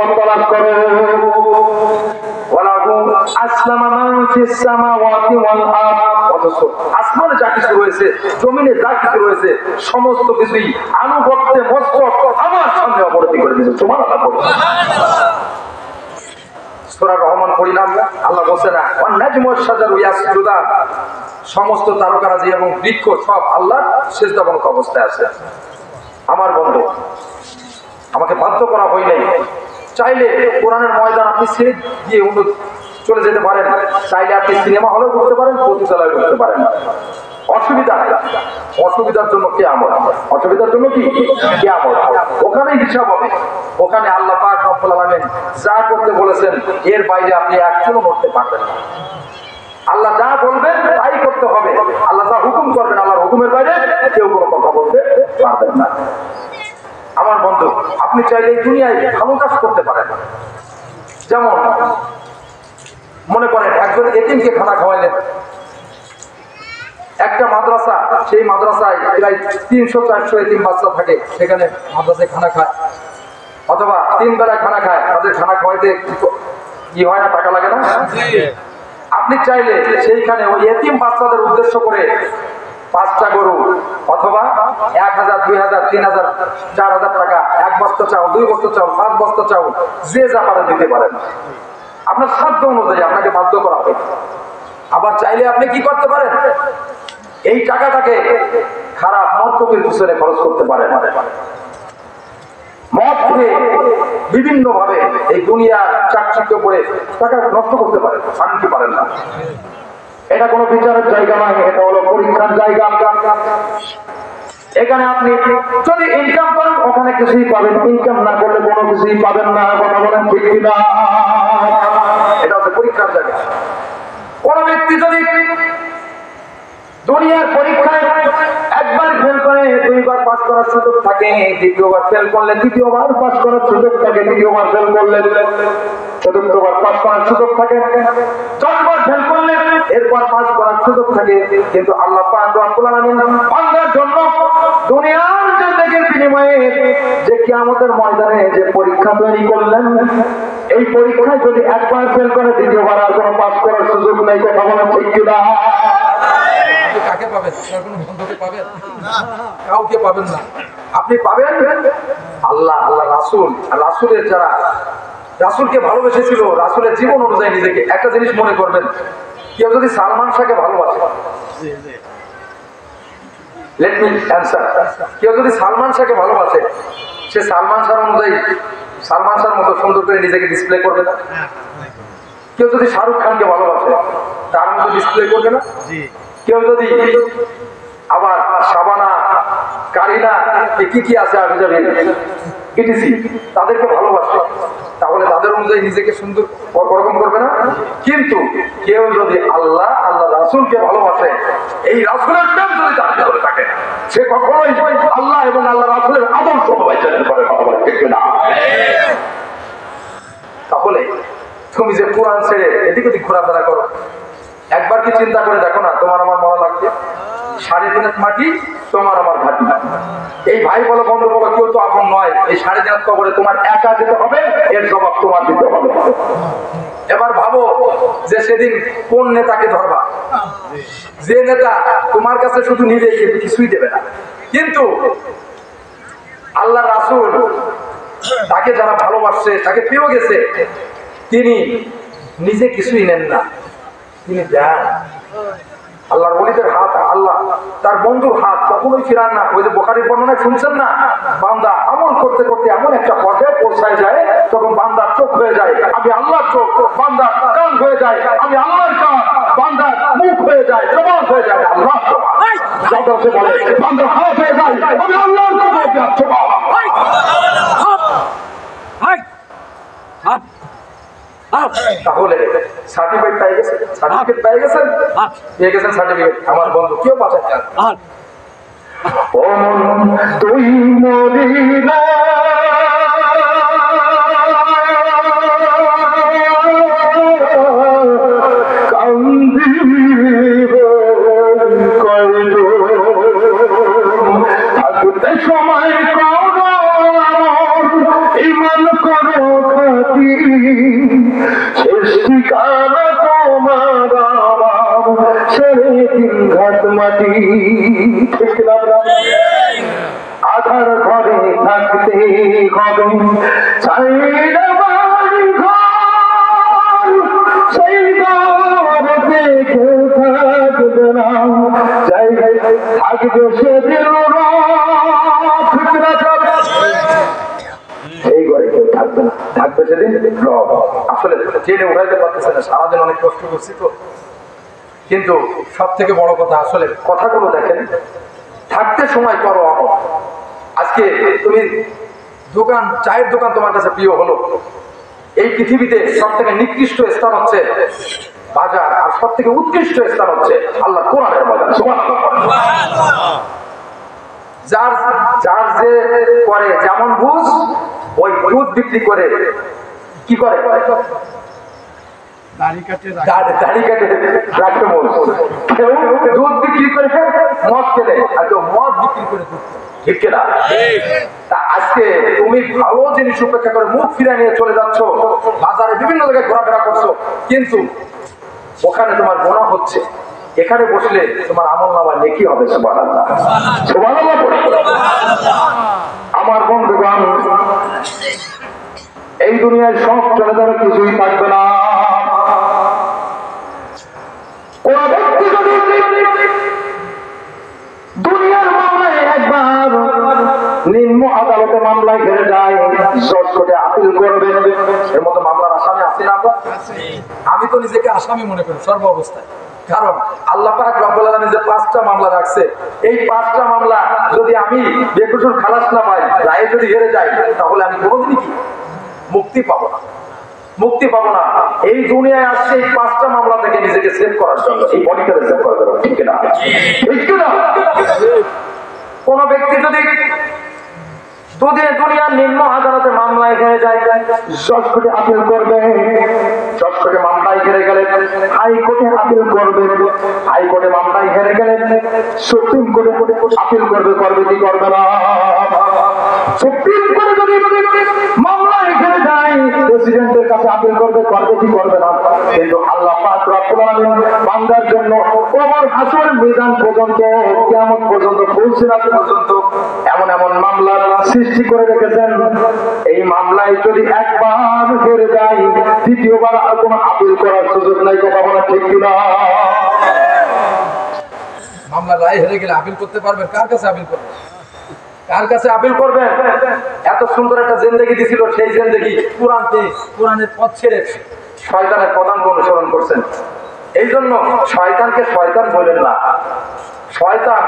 পথ তালাশ করো। ওয়ালাহু আসলামা মান ফিস সামাওয়াতি ওয়াল আরদ, অথচ আসমানে যা কিছু রয়েছে, জমিনে যা কিছু রয়েছে, সমস্ত কিছুই আনুগত্যে মস্তক আমার সামনে অবনতি করে দিয়েছে। সুবহানাল্লাহ। সূরা রহমান পড়ি না আমরা? আল্লাহ বলছে না ওয়ান নাজমু ওয়াশ-শাজারু ইয়াসজুদান, সমস্ত তারকারাজি এবং বৃক্ষ সব আল্লাহর সিজদাবনত অবস্থায় আছে। আমার বন্ধু, আমাকে বাধ্য করা হয় নাই। চাইলে কোরআনের ময়দান আপনি ছেড়ে দিয়ে অন্য চলে যেতে পারেন, চাইলে আপনি সিনেমা হলে করতে পারেন, পতিতালয়ে করতে পারেন, অসুবিধা নাই। অসুবিধার জন্য কিয়ামত, অসুবিধার জন্য কি কিয়ামত, ওখানেই হিসাব হবে। ওখানে আল্লাহ পাক রব্বুল আলামিন যা করতে বলেছেন এর বাইরে আপনি একচুলও নড়তে পারবেন না। আল্লাহ যা বলবেন তাই করতে হবে। আল্লাহ যা হুকুম করবেন, আল্লাহর হুকুমের বাইরে কেউ কোনো কথা বলতে পারবেন না। আমার বন্ধু, আপনি চাইলে এই দুনিয়ায় ভালো কাজ করতে পারেন। যেমন মনে করেন একজন এতিমকে খানা খাওয়াইলেন। একটা মাদ্রাসা, সেই মাদ্রাসায় প্রায় 300-400 এতিম বাচ্চা থাকে, সেখানে মাদ্রাসায় খানা খায়, অথবা 3 বেলা খানা খায়। তাদের খানা খাওয়াইতে কি হয় না, টাকা লাগে না? আপনি চাইলে সেইখানে ওই এতিম বাচ্চাদের উদ্দেশ্য করে 5টা গরু অথবা 1000, 2000, 3000, 4000 টাকা, 1 বস্তা চাউল, 2 বস্তা চাউল, 5 বস্তা চাউল, যে যা পারেন দিতে পারেন। আপনার সাধ্য অনুযায়ী, আপনাকে বাধ্য করা হবে। আবার চাইলে আপনি কি করতে পারেন, এই টাকাটাকে খারাপ মন্তব্যের পিছনে খরচ করতে পারেন। মদ খেয়ে বিভিন্ন ভাবে এই দুনিয়া চাকচিক্য করে টাকা নষ্ট করতে পারেন, পারেন কি পারেন না? এটা কোনো বিচারের জায়গা নয়, এটা হলো পরীক্ষার জায়গা। এখানে আপনি যদি ইনকাম করেন ওখানে কিছুই পাবেন, ইনকাম না করলে কোনো কিছুই পাবেন না। কথা বলেন ঠিক কিনা? এটা হচ্ছে পরীক্ষার জায়গা। কোন ব্যক্তি যদি দুনিয়ার পরীক্ষায় একবার ফেল করে 2বার পাস করার সুযোগ থাকে, দ্বিতীয়বার ফেল করলে 2য়-বার পাস করার সুযোগ থাকে, 2য়-বার ফেল করলে 4র্থবার পাস করার সুযোগ থাকে, 4বার ফেল করলে এরপর পাস করার সুযোগ থাকে। কিন্তু আল্লাহ পাক রব্বুল আলামিন বান্দার জন্য দুনিয়ার জিন্দেগির বিনিময়ে যে কিয়ামতের ময়দানে যে পরীক্ষা তৈরি করলেন, এই পরীক্ষায় যদি একবার ফেল করে 2য়-বার আর কোনো পাস করার সুযোগ নেই। কথা বলেন ঠিক কিনা? কাকে পাবেন? আপনার কোনো বন্ধুকে পাবেন? কাউকে পাবেন না। আপনি পাবেন আল্লাহ, আল্লাহ রাসূল, আর রাসূলের যারা রাসূলকে ভালোবেসেছিল, রাসূলের জীবন অনুযায়ী নিজেকে। একটা জিনিস মনে করবেন, কেউ যদি সালমান শাহকে ভালোবাসে, লেট মি অ্যানসার, কেউ যদি সালমান শাহকে ভালোবাসে, সে সালমান শাহ অনুযায়ী সালমান শাহর মতো সুন্দর করে নিজেকে ডিসপ্লে করবে না? কেউ যদি শাহরুখ খানকে ভালোবাসে, তার মতো ডিসপ্লে করবে না? কেউ যদি আবার শাবানা, কারিনা, কি আছে আবিজাবি ইটিসি, তাদেরকে ভালোবাসে, তাহলে তাদের অনুযায়ী নিজেকে সুন্দর ওরকম করবে না? কিন্তু কেউ যদি আল্লাহ, আল্লাহ রাসূলকে ভালোবাসে, এই রাসূলের প্রেম যদি তার ভিতরে থাকে, সে কখনোই আল্লাহ এবং আল্লাহ রাসূলের আদর্শ বাস্তবায়ন করে। কথা বলে ঠিক না? তাহলে তুমি যে কোরআন ছেড়ে এদিক ওদিক ঘোরাফেরা করো, একবার কি চিন্তা করে দেখো না, তোমার আমার মনে লাগবে 3.5 হাত মাটি তোমার আমার ঘাটি। এই ভাই বলো, বন্ধু বলো, কেউ তো আপন নয়। এই 3.5 হাত কবরে তোমার একা যেতে হবে, এর জবাব তোমার দিতে হবে। এবার ভাবো যে সেদিন কোন নেতাকে ধরবা, যে নেতা তোমার কাছে শুধু নিবে কিন্তু কিছুই দেবে না। কিন্তু আল্লাহ রাসূল তাকে যারা ভালোবাসছে, তাকে পেয়ে গেছে, তিনি নিজে কিছুই নেন না, তিনি দেন। আল্লাহর ওলিদের হাত, আল্লাহ তার বন্ধুর হাত কখনোই ফিরান না। ওই যে বুখারীর বর্ণনায় শুনছেন না, বান্দা আমল করতে করতে এমন একটা পর্যায়ে পৌঁছায় যায়, তখন বান্দার চোখ হয়ে যায় আমি আল্লাহর চোখ, বান্দার কান হয়ে যায় আমি আল্লাহর কান, বান্দার মুখ হয়ে যায়, জবান হয়ে যায় আল্লাহর জবান, যাতে বলে বান্দার হাত হয়ে যায় আমি আল্লাহর জবান। তাহলে সার্টিফিকেট পেয়ে গেছেন, সার্টিফিকেট পেয়ে গেছেন, পেয়ে গেছেন সার্টিফিকেট। আমার বন্ধু কেউ বাঁচাতে চান ও তুই মদিনা কান্দিব কইল থাকতে সময় করো ইমান করো শেষ ঠিকানা তোমার আমার সাড়ে তিন ঘাট মাটি। ঠিক না? আধার ঘরে থাকতে হবে চাইনা বাড়ি ঘর, সেই ঘরে কেউ থাকবে না, জায়গায় থাকবে সেদিন সেই ঘরে কেউ থাকবে না, থাকবে সেদিন রব। আসলে জেনে উঠাইতে পারতেছে না, সারাদিন অনেক কষ্ট করছি তো। কিন্তু সব থেকে বড় কথা, আসলে কথাগুলো দেখেন, থাকতে সময় করো আমল। আজকে তুমি দোকান, চায়ের দোকান তোমার কাছে প্রিয় হলো, এই পৃথিবীতে সব থেকে নিকৃষ্ট স্থান হচ্ছে বাজার, আর সব থেকে উৎকৃষ্ট স্থান হচ্ছে আল্লাহ কোরআনের বাজার। যার যার যে করে যেমন বুঝ, ওই দুধ বিক্রি করে কি করে, দাড়ি কাটে রাখতে বল। কেউ দুধ বিক্রি করে মদ কেনে, আর কেউ মদ বিক্রি করে দুধ কেনে। ঠিক কিনা? তা আজকে তুমি ভালো জিনিস উপেক্ষা করে মুখ ফিরে নিয়ে চলে যাচ্ছ, বাজারে বিভিন্ন জায়গায় ঘোরাফেরা করছো, কিন্তু ওখানে তোমার গোনা হচ্ছে, এখানে বসলে তোমার আমল নামা নেকি হবে। সুবহানাল্লাহ, সুবহানাল্লাহ। আমার বন্ধুগণ, এই দুনিয়ায় সব চলে যাবে, কিছুই থাকবে না। কোন ব্যক্তি যদি দুনিয়ার মামলায় একবার নিম্ন আদালতে মামলায় ঘেরে যায়, জজ কোর্টে আপিল করবে। এর মতো মামলার আসামি আছি না আমরা? আমি তো নিজেকে আসামি মনে করি সর্ব অবস্থায়, কারণ আল্লাহ পাক রব্বুল আলামিন যে 5টা মামলা রাখছে, এই 5টা মামলা যদি আমি বেকসুর খালাস না পাই, রায়ে যদি হেরে যাই, তাহলে আমি কোনোদিনই কি মুক্তি পাবো না, মুক্তি পাবো না। এই দুনিয়ায় আসছে এই 5টা মামলা থেকে নিজেকে সেভ করার জন্য, এই বডিটাকে সেভ করার জন্য। ঠিক না? ঠিক না? কোন ব্যক্তি যদি দুনিয়ার নিম্ন আদালতে মামলায় ঘেরে যায়, জজ কোর্টে আপিল করবে, জজ কোর্টে মামলায় ঘেরে গেলে হাইকোর্টে আপিল করবে, হাইকোর্টে মামলায় ঘেরে গেলে সুপ্রিম কোর্টে আপিল করবে। করবে কি করবে না? সুপ্রিম কোর্টে যদি মামলায় ঘেরে যায়, প্রেসিডেন্টের কাছে আপিল করবে। করবে কি করবে না? কিন্তু আল্লাহ পাক রব্বুল আলামিন বান্দার জন্য ওমর হাসর মিজান পর্যন্ত, কিয়ামত পর্যন্ত, ফুলসিরাত পর্যন্ত এমন এমন মামলা সৃষ্টি করে রেখেছেন। এই মামলায় যদি একবার হেরে যায়, দ্বিতীয়বার আর কোনো আপিল করার সুযোগ নাই। কথা বলা ঠিক কিনা? মামলা রায় হেরে গেলে আপিল করতে পারবেন? কার কাছে আপিল করবেন? কার কাছে আপিল করবেন? এত সুন্দর একটা জিন্দেগি দিছিল, সেই জিন্দেগি কোরআনের পথ ছেড়ে শয়তানের পদাঙ্ক অনুসরণ করছেন। এই জন্য শয়তানকে শয়তান বলেন না। শয়তান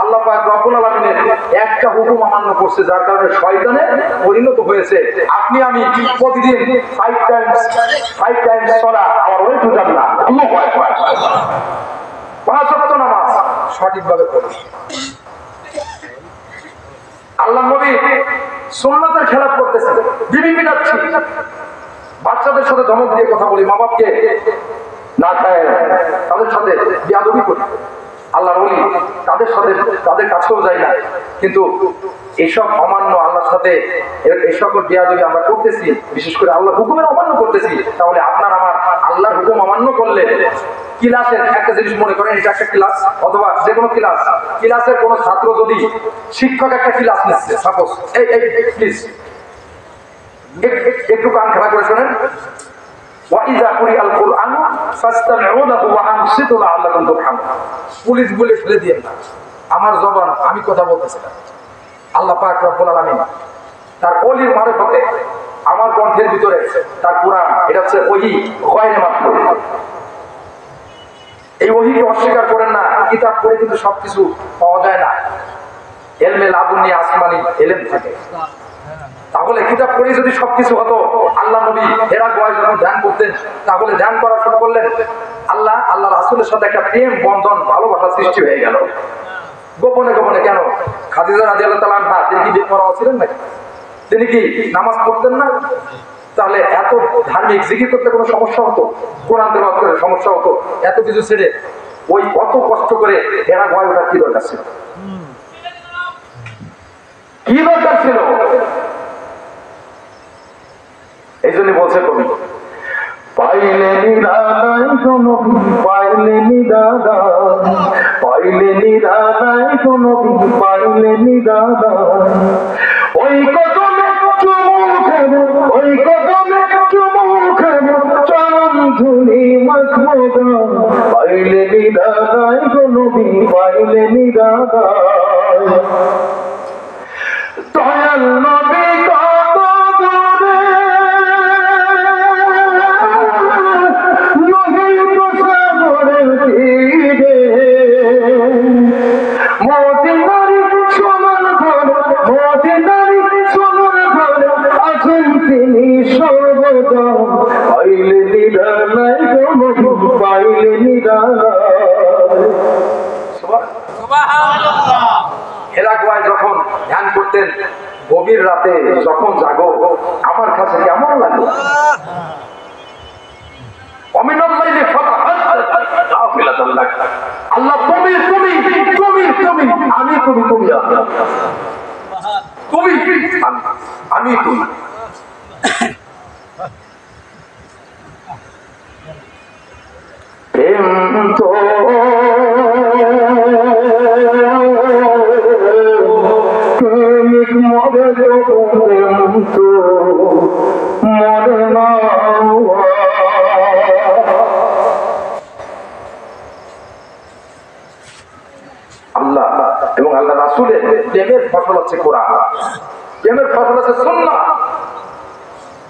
আল্লাহ পাক রব্বুল আলামিনের একটা হুকুম অমান্য করছে, যার কারণে শয়তানে পরিণত হয়েছে। আপনি আমি প্রতিদিন 5 টাইমস সালাত, আমার ওই টু জান্নাহ, আল্লাহু আকবার, 5 ওয়াক্ত নামাজ সঠিকভাবে পড়ি। আল্লাহ নবী সুন্নাতের খেলাফ করতেছে, বিবি পিটাচ্ছি, বাচ্চাদের সাথে ধমক দিয়ে কথা বলি, মা বাপকে না খায় তাদের সাথে বেয়াদবি করি, আল্লাহর ওলি তাদের সাথে তাদের কাছেও যায় না। কিন্তু এইসব অমান্য আল্লাহর সাথে এই সকল বেয়াদবি আমরা করতেছি, বিশেষ করে আল্লাহর হুকুমের অমান্য করতেছি। তাহলে আপনার আমার আল্লাহর হুকুম অমান্য করলে ক্লাসের একটা জিনিস মনে করেন, এটা একটা ক্লাস, অথবা যে কোনো ক্লাসের কোনো ছাত্র যদি শিক্ষক একটা ক্লাস নিচ্ছে, সাপোজ এই প্লিজ একটু কান খাড়া করে শোনেন, পুলিশ বলে ফেলে দিয়ে না, আমার জবান, আমি কথা বলতেছিলাম। আল্লাহ পাক রব্বুল আলামিন তার ওলির মারফতে আমার কণ্ঠের ভিতরে তার কোরআন, এটা হচ্ছে ওহী গয়রে মাত্র। এই ওহীকে অস্বীকার করেন না। কিতাব পড়ে কিন্তু সবকিছু পাওয়া যায় না, এলমে লাদুন্নি আসমানি এলেম থাকে। তাহলে কিতাব পড়ে যদি সবকিছু হতো, আল্লাহ নবী হেরা গুহায় যখন ধ্যান করতেন, তাহলে ধ্যান করা শুরু করলেন, আল্লাহ রাসূলের সাথে একটা প্রেম বন্ধন, ভালোবাসা সৃষ্টি হয়ে গেল। গোপনে গোপনে কেন? খাদিজা রাদিয়াল্লাহু তাআলা আনহা, তিনি কি বেপরোয়া ছিলেন নাকি? তিনি কি নামাজ পড়তেন না? তাহলে এত ধার্মিক জিকির করতে কোনো সমস্যা হতো? কোরআন তেলাওয়াত করে সমস্যা হতো? এত কিছু ছেড়ে ওই কত কষ্ট করে হেরা গুহায় ওঠার কি দরকার ছিল? কি দরকার ছিল? এই জন্য বলছে কবি, পাইলে নিরালাই কোনো পাইলে নিরালাই, পাইলে নিরালাই কোনো পাইলে নিরালাই। ওই কদমে চুমু খাব, ওই কদমে চুমু খাব, চরণ ধুলি মাখবো গা। পাইলে নিরালাই কোনো পাইলে নিরালাই। দয়াল নবী কত দূরে, লোহিত সাগরের তীরে, মদিনার সোনার ঘর, মদিনার সোনার ঘর, আছেন তিনি সর্বদা। পাইলে নিরালাই কোনো পাইলে নিরালাই। হেরা গুহায় যখন ধ্যান করতেন গভীর রাতে, যখন জাগো আমার কাছে কেমন লাগে। আল্লাহ তুমি তুমি তুমি তুমি, আমি তুমি তুমি, তুমি আমি তুমি। প্রেম তো প্রেমিক মরে প্রেম তো মরে না। আল্লাহ এবং আল্লাহ রাসূলের প্রেমের ফসল হচ্ছে কোরআন, প্রেমের ফসল হচ্ছে সুন্নাহ।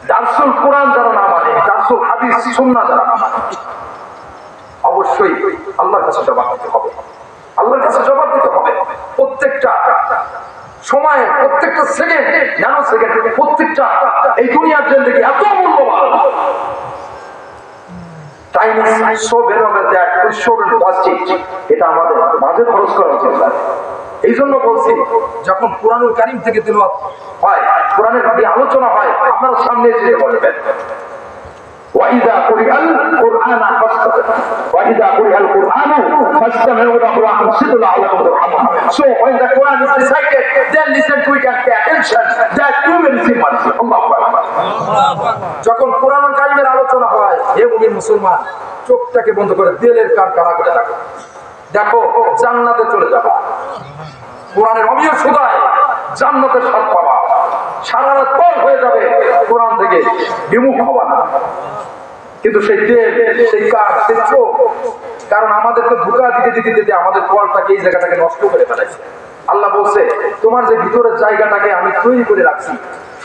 দারসুল কোরআন যারা না মানে, দারসুল হাদিস সুন্নাহ যারা না মানে, অবশ্যই আল্লাহর কাছে জবাব দিতে হবে। আল্লাহর কাছে জবাব দিতে হবে। প্রত্যেকটা সময়, প্রত্যেকটা সেকেন্ড, ন্যানো সেকেন্ড, প্রত্যেকটা এই দুনিয়ার জিন্দেগি এত মূল্যবান। Time is so valuable that we shouldn't waste it. এটা আমাদের মাঝে খরচ করা উচিত। এই জন্য বলছি, যখন কোরআনুল কারীম থেকে তিলাওয়াত হয়, কোরআনের প্রতি আলোচনা হয়, আপনারা সামনে যেতে বলবেন। وإذا قرئ القرآن وإذا قرئ القرآن فاستمعوا له وأنصتوا لعلكم ترحمون. So when the Quran is recited, then listen to it and pay attention that you will receive mercy. Allahu Akbar. যখন কোরআনুল কারীমের আলোচনা হয়, হে মুমিন মুসলমান, চোখটাকে বন্ধ করে দিলের কান কাড়া করে দেখো, দেখো জান্নাতে চলে যাবা। কোরআনের অমীয় সুধায় জান্নাতের স্বাদ পাবা। সারা রাত পর হয়ে যাবে, কোরআন থেকে বিমুখ হবা না। কিন্তু সেই দেহ, সেই কাজ, সেই চোখ, কারণ আমাদেরকে ধোঁকা দিতে দিতে দিতে আমাদের কলটাকে, এই জায়গাটাকে নষ্ট করে ফেলেছে। আল্লাহ বলছে, তোমার যে ভিতরের জায়গাটাকে আমি তৈরি করে রাখছি,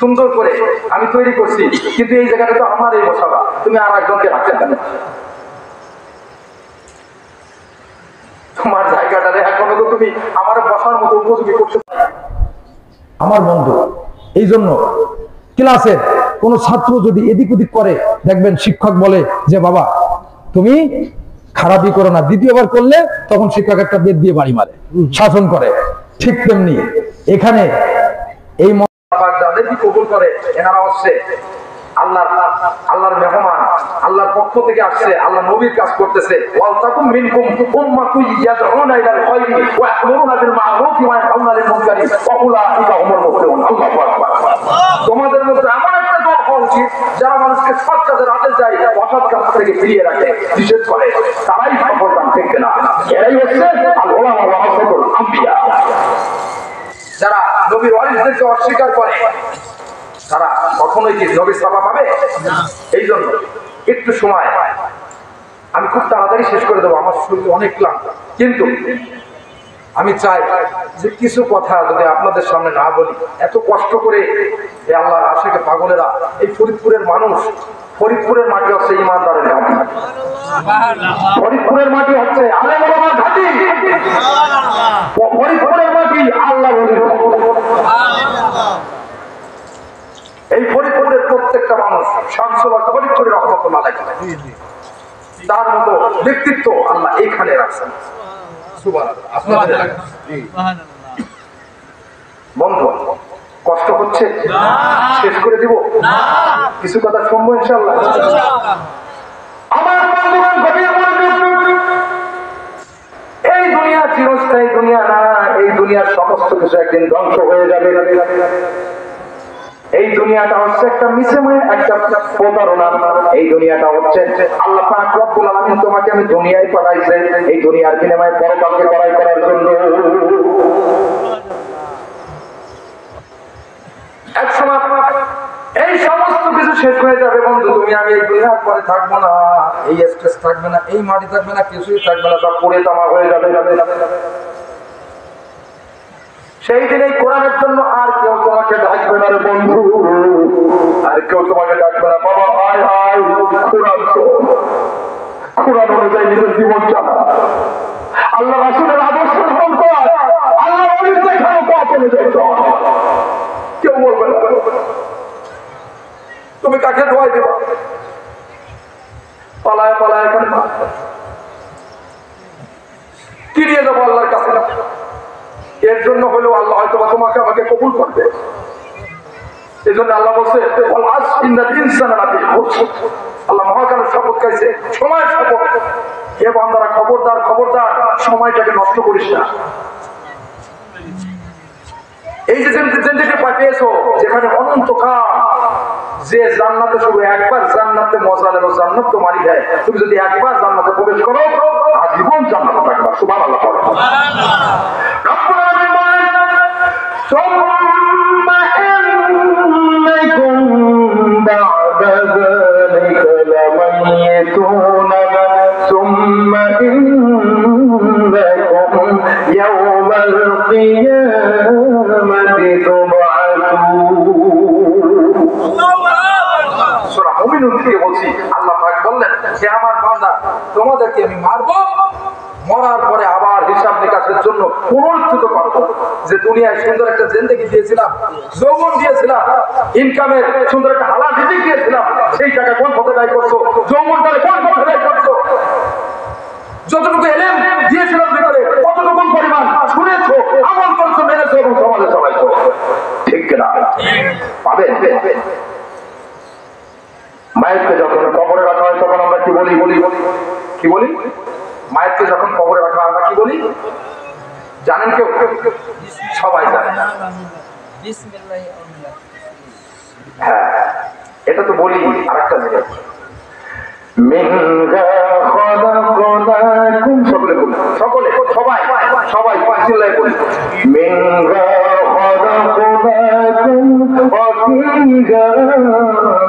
সুন্দর করে আমি তৈরি করছি, কিন্তু এই জায়গাটা তো আমার, এই বসাবা, তুমি আর একজনকে রাখতে পারবে। তোমার জায়গাটারে এখনো তো তুমি আমার বসার মতো উপযোগী করতে। আমার বন্ধু, এই জন্য ক্লাসের কোনো ছাত্র যদি এদিক ওদিক করে, দেখবেন শিক্ষক বলে যে বাবা তুমি খারাপই করো না, দ্বিতীয়বার করলে তখন শিক্ষক একটা বেদ দিয়ে বাড়ি মারে, শাসন করে। ঠিক তেমনি এখানে এই যাদের কি কবুল করে, এনারা হচ্ছে আল্লাহর মেহমান, আল্লাহর পক্ষ থেকে আসছে, আল্লাহ নবীর কাজ করতেছে। ওয়াল তাকুম মিনকুম উম্মাতুন ইয়াদউনা ইলাল খায়রি ওয়া ইয়া'মুরুনা বিল মা'রুফি ওয়া ইয়ানহাউনা আনিল মুনকারি ওয়া উলাইকা হুমুল মুফলিহুন। আল্লাহু আকবার। তোমাদের মধ্যে এমন একটা দল হওয়া উচিত যারা মানুষকে সৎ কাজের আদেশ দেয়, অসৎ কাজ থেকে ফিরিয়ে রাখে, নিষেধ করে, তারাই সফলকাম থাকবে না। এরাই হচ্ছে আল উলামা ওয়া ওয়ারাসাতুল আম্বিয়া। যারা নবীর ওয়ারিসদেরকে অস্বীকার করে, তারা কখনোই কি নবীর সাফা পাবে? এই জন্য একটু সময়, আমি খুব তাড়াতাড়ি শেষ করে দেবো, আমার শরীর অনেক ক্লান্ত, কিন্তু আমি চাই যে কিছু কথা যদি আপনাদের সামনে না বলি, এত কষ্ট করে এই আল্লাহর আশিকে পাগলেরা, এই ফরিদপুরের মানুষ, ফরিদপুরের মাটি হচ্ছে ইমানদারের ঘাঁটি, ফরিদপুরের মাটি হচ্ছে আলেম ওলামার ঘাঁটি, ফরিদপুরের মাটি আল্লাহ বলে। এই ফরিদপুরের প্রত্যেকটা মানুষ শামসুল্লাহ ফরিদপুরের রহমতুল্লাহ আলাইহি, তার মতো ব্যক্তিত্ব আল্লাহ এইখানে রাখছেন। বন্ধু, কষ্ট হচ্ছে, শেষ করে দিব, কিছু কথা শুনবো ইনশাআল্লাহ। আমার বন্ধুগণ, গভীর মনোযোগ, এই দুনিয়া চিরস্থায়ী দুনিয়া না, এই দুনিয়ার সমস্ত কিছু একদিন ধ্বংস হয়ে যাবে। এই দুনিয়াটা হচ্ছে একটা মিছেময় একটা প্রতারণা। এই দুনিয়াটা হচ্ছে আল্লাহ পাক রব্বুল আলামিন তোমাকে আমি দুনিয়ায় পাঠাইছে এই দুনিয়ার বিনিময়ে পরকালকে করার জন্য। এক সময় এই সমস্ত কিছু শেষ হয়ে যাবে বন্ধু, তুমি আমি এই দুনিয়ার পরে থাকবো না, এই স্টেজ থাকবে না, এই মাটি থাকবে না, কিছুই থাকবে না, সব পুড়ে তামা হয়ে যাবে। সেই দিন এই কোরআনের জন্য আর কেউ তোমাকে ডাকবে না রে বন্ধু, আর কেউ তোমাকে ডাকবে না। বাবা আয় আয় কোরআন শোন, কোরআন অনুযায়ী নিজের জীবন চালা, আল্লাহ রাসূলের আদর্শ গ্রহণ কর, আল্লাহ ওলির দেখানো পথ অনুযায়ী চল। কেউ বলবে না তুমি কাকে ধোয়াই দেবা, পালায় পালায় এখানে কি নিয়ে যাবো আল্লাহর কাছে না? এর জন্য হলেও আল্লাহ হয়তো বা তোমাকে আমাকে কবুল করবে। এই জন্য আল্লাহ বলছে আল্লাহ মহাকালের শপথ খাইছে, সময়ের শপথ। হে বান্দারা খবরদার খবরদার, সময়টাকে নষ্ট করিস না। এই যে জিন্দেগি পেয়েছো যেখানে অনন্তকাল, যে জান্নাতে শুধু একবার জান্নাতে মজা নেব, জান্নাত তোমারই দেয়। তুমি যদি একবার জান্নাতে প্রবেশ করো আজীবন জান্নাতে থাকবা। সুবহানাল্লাহ। রব্বুল আলামিন বলেন সুম্মা ইন্নাকুম বা'দা যালিকা লামাইতুন সুম্মা ইন্নাকুম ইয়াওমাল কিয়ামাতি তুবআতুন। সূরা মুমিনুন থেকে বলছি, আল্লাহ পাক বললেন হে আমার বান্দা, তোমাদেরকে আমি মারবো, মরার পরে আবার হিসাব নিকাশের জন্য পুনরুত্থিত করবো। যে দুনিয়ায় সুন্দর একটা জিন্দেগি দিয়েছিলাম, যৌবন দিয়েছিলাম, ইনকামের সুন্দর একটা হালাল রিজিক দিয়েছিলাম, সেই টাকা কোন পথে ব্যয় করছো? যৌবনটারে কোন পথে ব্যয় করছো? যতটুকু এলেম দিয়েছিলাম ভিতরে কতটুকু পরিমাণ শুনেছো, আমল করছো, মেনেছো এবং সমাজে চলাইছো? ঠিক কিনা? পাবেন। মায়েরকে যখন কবরে রাখা হয় তখন আমরা কি বলি? কি বলি? মায়েরকে যখন কবরে রাখা আমরা কি বলি জানেন কেউ? সবাই জানে। হ্যাঁ, এটা তো বলি। আর একটা জিনিস, মিনহা খালাকনাকুম, সকলে বলি, সকলে, সবাই সবাই চিল্লায় বলি, মিনহা খালাকনাকুম ওয়া ফিহা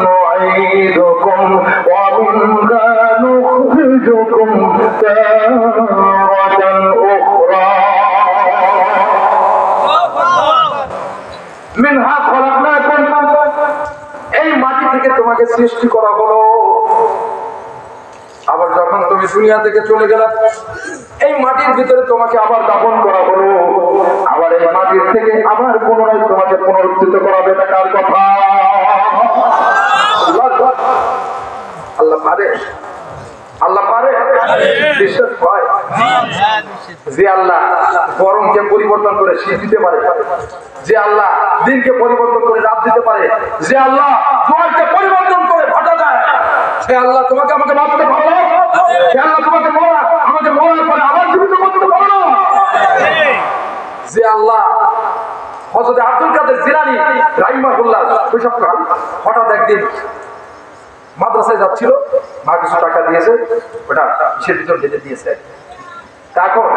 নুঈদুকুম ওয়া মিনহা নুখরিজুকুম তারাতান উখরা। মিনহা খলাকনাকুম, এই মাটি থেকে তোমাকে সৃষ্টি করা হলো। আবার যখন তুমি দুনিয়া থেকে চলে গেলে এই মাটির ভিতরে তোমাকে আবার দাফন করা হলো। আবার এই মাটির থেকে আবার পুনরায় তোমাকে পুনরুত্থিত করাবে। এটা কার কথা? আল্লাহ পারে, আল্লাহ পারে, বিশ্বাস হয়। যে আল্লাহ গরমকে পরিবর্তন করে শীত দিতে পারে, যে আল্লাহ দিনকে পরিবর্তন করে রাত দিতে পারে, যে আল্লাহ জোয়ারকে পরিবর্তন করে ভাটা দেয়, সে আল্লাহ তোমাকে আমাকে মারতে পারো, সে আল্লাহ তোমাকে আমাকে মরার পরে আবার জীবিত করতে পারো। যে আল্লাহ হযরত আব্দুল কাদের জিলানী রাহিমাহুল্লাহ শৈশবকাল হঠাৎ একদিন মাদ্রাসায় যাচ্ছিল, মা কিছু টাকা দিয়েছে, ওটা কিসের ভিতর ঢেলে দিয়েছে। এখন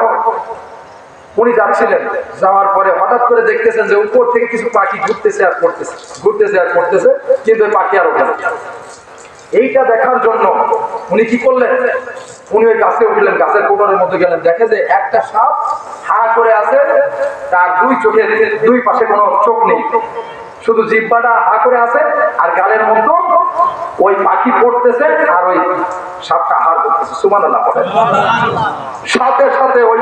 উনি যাচ্ছিলেন, যাওয়ার পরে হঠাৎ করে দেখতেছেন যে উপর থেকে কিছু পাখি ঘুরতেছে আর পড়তেছে, ঘুরতেছে আর পড়তেছে, কিন্তু ওই পাখি আর ওঠে না। এইটা দেখার জন্য উনি কি করলেন, উনি ওই গাছে উঠলেন, গাছের কোটরের মধ্যে গেলেন, দেখে যে একটা সাপ হা করে আছে, তার দুই চোখের দুই পাশে কোনো চোখ নেই, শুধু জিহ্বাটা হা করে আছে, আর গালের মধ্যে ওই পাখি পড়তেছে আর ওই সাপটা হার করতেছে। সুবহানাল্লাহ। সাথে সাথে ওই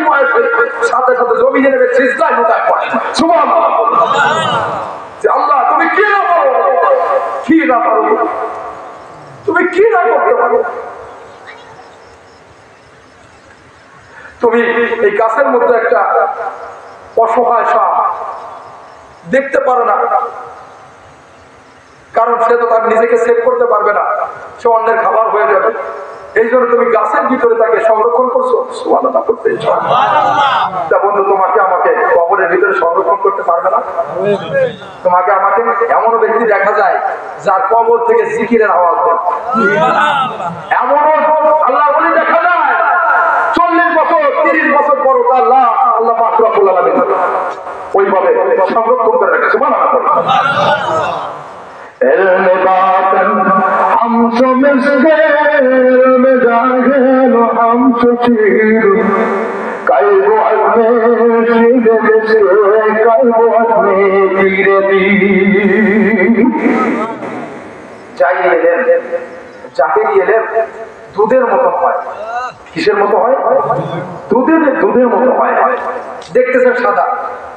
বয়সে সাথে সাথে জমিনে নেমে সিজদায় মুতায় পড়ে। সুবহানাল্লাহ। যে আল্লাহ তুমি কি না পারো, কি না পারো, তুমি কি না করতে পারো? তুমি এই গাছের মধ্যে একটা অসহায় সাপ দেখতে পারো না, কারণ সে তো তার নিজেকে সেভ করতে পারবে না, সে অন্যের খাবার হয়ে যাবে। এই জন্য তুমি গাছের ভিতরে তাকে সংরক্ষণ করছো, সুবহানাল্লাহ করতে তা বন্ধু তোমাকে আমাকে কবরের ভিতরে সংরক্ষণ করতে পারবে না? তোমাকে আমাকে এমনও ব্যক্তি দেখা যায় যার কবর থেকে জিকিরের আওয়াজ দেয়, এমনও আল্লাহ বলে দেখা যায় 40 বছর 30 বছর পর আল্লাহ আল্লাহ পাক রব্বুল আলামিন ওইভাবে সংরক্ষণ করে রেখেছে। সুবহানাল্লাহ। इल्म बातन हमसे मिसके इल्म जाहिल हमसे चीर कई बात में सीधे जिसके कई बात में धीरे धीरे জাহিলি ইলম দুধের মতো হয়। কিসের মতো হয়? দুধের মতো হয়। দেখতেছেন সাদা,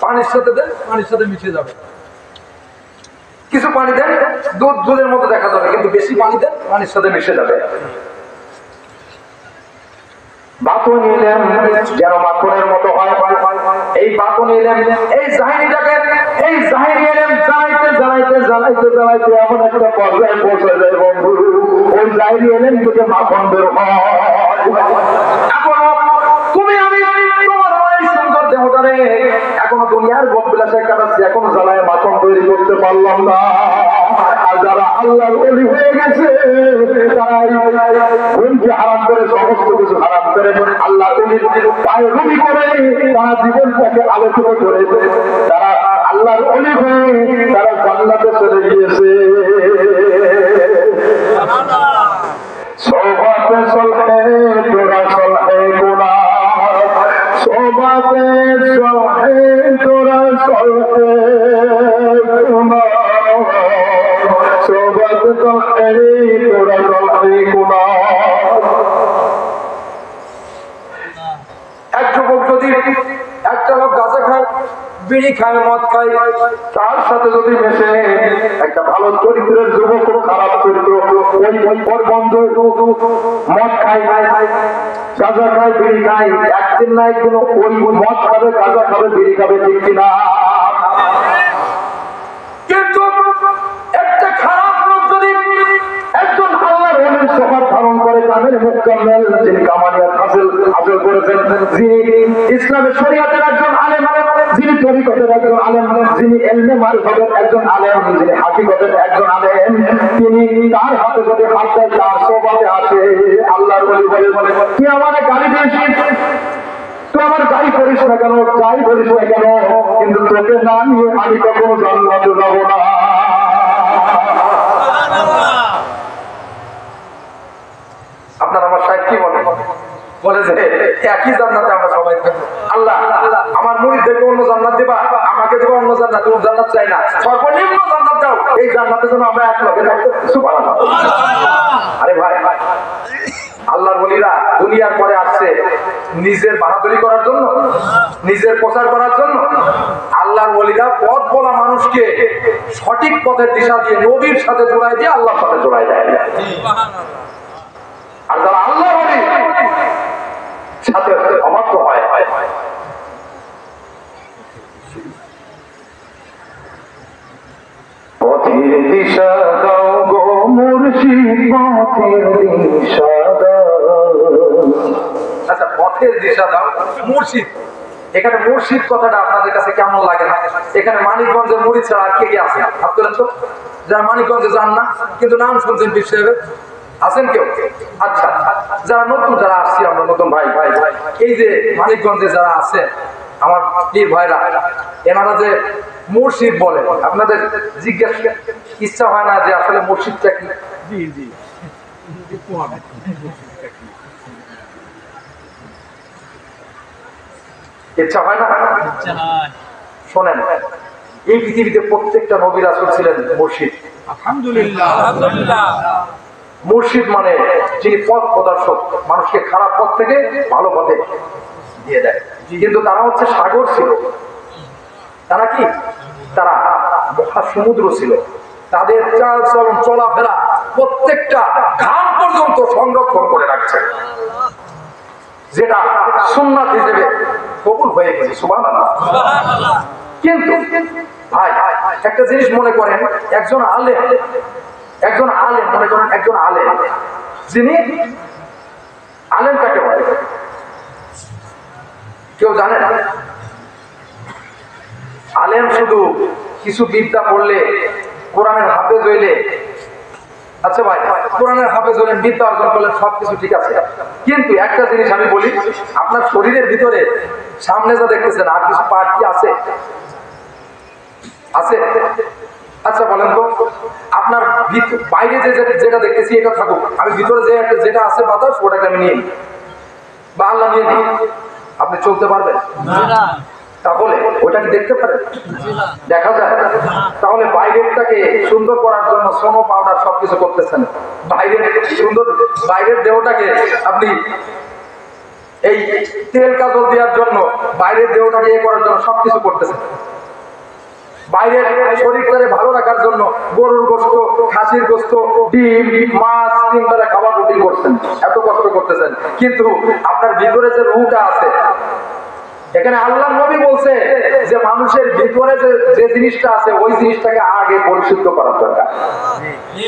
পানির সাথে দেন, পানির সাথে মিশে যাবে। কিছু পানি দেন, দুধের মতো দেখা যাবে, কিন্তু বেশি পানি দেন, পানির সাথে মিশে যাবে। বাতুন ইলম যেন মাখনের মতো হয়। এই বাতুন ইলম, এই জাহিরিটাকে, এই জাহিরি ইলম জ্বালাইতে এমন একটা পর্যায়ে পৌঁছে যায় বন্ধু, ওই জাহিরি ইলম থেকে মাখন বের হয়। এখনো তুমি আমি তোমার এই সুন্দর দেহটারে এখনো দুনিয়ার ভোগবিলাসে কাটাচ্ছি, এখনো জ্বালায় মাখন তৈরি করতে পারলাম না। আর যারা আল্লাহর ওলি হয়ে গেছে তারাই ঘুমকে হারাম করে, সমস্ত কিছু হারাম করে আল্লাহ পায়ে রুমি করে তারা জীবনটাকে আলোচনা করে, তারা আল্লাহর ওলি হয়ে তারা জান্নাতে চলে গিয়েছে। সোহবাতে চলে তোরা চলে গোলা, সোহবাতে চলে তোরা চলে গোলা, সোহবাতে চলে তোরা চলে গোলা। এক যুবক যদি একটা লোক গাঁজা খায়, বিড়ি খায়, মদ খায়, তার সাথে যদি মেশে একটা ভালো চরিত্রের যুবক, খারাপ চরিত্র, ওই বন্ধু মদ খায়, গাঁজা খায়, বিড়ি খায়, একদিন না একদিন ওই মদ খাবে, গাঁজা খাবে, বিড়ি খাবে, ঠিক কিনা? কিন্তু একটা খারাপ লোক যদি একজন আল্লাহর ওলির শপথ ধারণ করে, কামের মুকাম্মেল, যিনি কামালিয়াত হাসিল করেছেন, যিনি ইসলামের শরীয়তের একজন আলেম, যিনি তরিকতের একজন আলেম, যিনি ইলমে মারিফাতের একজন আলেম, যিনি হাকিকতের একজন আলেম, তিনি তার হাতে যদি হাত দেয় তার সোহবতে আসে। আল্লাহর ওলি বলে তুই আমাকে গালি দিস, তুই আমার গাই করিস না কেন, গাই করিস না কেন, কিন্তু তোকে না নিয়ে আমি কখনো জান্নাতে যাব না। আপনার আমার সাহেব কি বলে? বলে যে একই জান্নাতে আমরা সবাই থাকবো। আল্লাহ আমার মুরিদদেরকে অন্য জান্নাত দিবা, আমাকে দিবা অন্য জান্নাত, কোন জান্নাত চাই না, সর্বনিম্ন জান্নাত দাও, এই জান্নাতে যেন আমরা এক লগে থাকতে। সুবহানাল্লাহ। আরে ভাই, আল্লাহর ওলিরা দুনিয়ার পরে আসছে নিজের বাহাদুরি করার জন্য, নিজের প্রচার করার জন্য। আল্লাহর ওলিরা পথ বলা মানুষকে সঠিক পথের দিশা দিয়ে নবীর সাথে জোড়াই দিয়ে আল্লাহর সাথে জোড়াই দেয়। আর যারা আল্লাহর ওলি সাথে অবাধ্য হয়, পথের দিশা দাও গো মুর্শিদ, পথের দিশা দাও। আচ্ছা, পথের দিশা দাও মুর্শিদ, এখানে মুর্শিদ কথাটা আপনাদের কাছে কেমন লাগে না? এখানে মানিকগঞ্জের মুরিদ ছাড়া আর কে কে আছে হাত তোলেন তো, যারা মানিকগঞ্জে যান না কিন্তু নাম শুনছেন পীর সাহেবের, আছেন কেউ? আচ্ছা, যারা নতুন, যারা আসছি আমরা নতুন ভাই, এই যে মানিকগঞ্জে যারা আছে আমার পীর ভাইরা, এনারা যে মুর্শিদ বলে, আপনাদের জিজ্ঞেস ইচ্ছা হয় না যে আসলে মুর্শিদটা কি? ইচ্ছা হয় না? শোনেন, এই পৃথিবীতে প্রত্যেকটা নবী রাসূল ছিলেন মুর্শিদ। আলহামদুলিল্লাহ। মুর্শিদ মানে যিনি পথ প্রদর্শক, মানুষকে খারাপ পথ থেকে ভালো পথে দিয়ে দেয়। কিন্তু তারা হচ্ছে সাগর ছিল, তারা কি, তারা মহাসমুদ্র ছিল। তাদের চাল চলন চলাফেরা প্রত্যেকটা ঘাম পর্যন্ত সংরক্ষণ করে রাখছে, যেটা সুন্নাত হিসেবে কবুল হয়ে গেছে। সুবহানাল্লাহ। কিন্তু ভাই একটা জিনিস মনে করেন, একজন আলেম মনে করেন, একজন আলেম যিনি আলেম কাকে বলে কেউ জানে না? আলেম শুধু কিছু বিদ্যা পড়লে, কোরআনের হাফেজ হইলে, আচ্ছা ভাই কোরআনের হাফেজ হলেন, বিদ্যা অর্জন করলেন, সবকিছু ঠিক আছে, কিন্তু একটা জিনিস আমি বলি, আপনার শরীরের ভিতরে সামনে যা দেখতেছেন আর কিছু পার্ট কি আছে? আছে? আচ্ছা বলেন তো, আপনার বাইরে যেটা দেখতেছি এটা থাকুক, আমি ভিতরে যেটা আছে বাতাস ওটাকে আমি নিয়ে নিই বা আল্লাহ নিয়ে নিই, আপনি চলতে পারবেন? তাহলে ওটা কি দেখতে পারেন? দেখা যায়? তাহলে বাইরেরটাকে সুন্দর করার জন্য সোনো পাউডার সবকিছু করতেছেন, বাইরের দেহটাকে আপনি এই তেল কাজল দেওয়ার জন্য, বাইরের দেহটাকে করার জন্য সবকিছু করতেছেন, বাইরের শরীরটাকে ভালো রাখার জন্য গরুর গোশত, খাসির গোশত, ডিম, মাছ 3 বেলা খাবার রুটিন করছেন, এত কষ্ট করতেছেন, কিন্তু আপনার ভিতরে যে রুহটা আছে, এখানে আল্লাহ নবী বলছে যে মানুষের ভিতরে যে জিনিসটা আছে ওই জিনিসটাকে আগে পরিশুদ্ধ করার দরকার।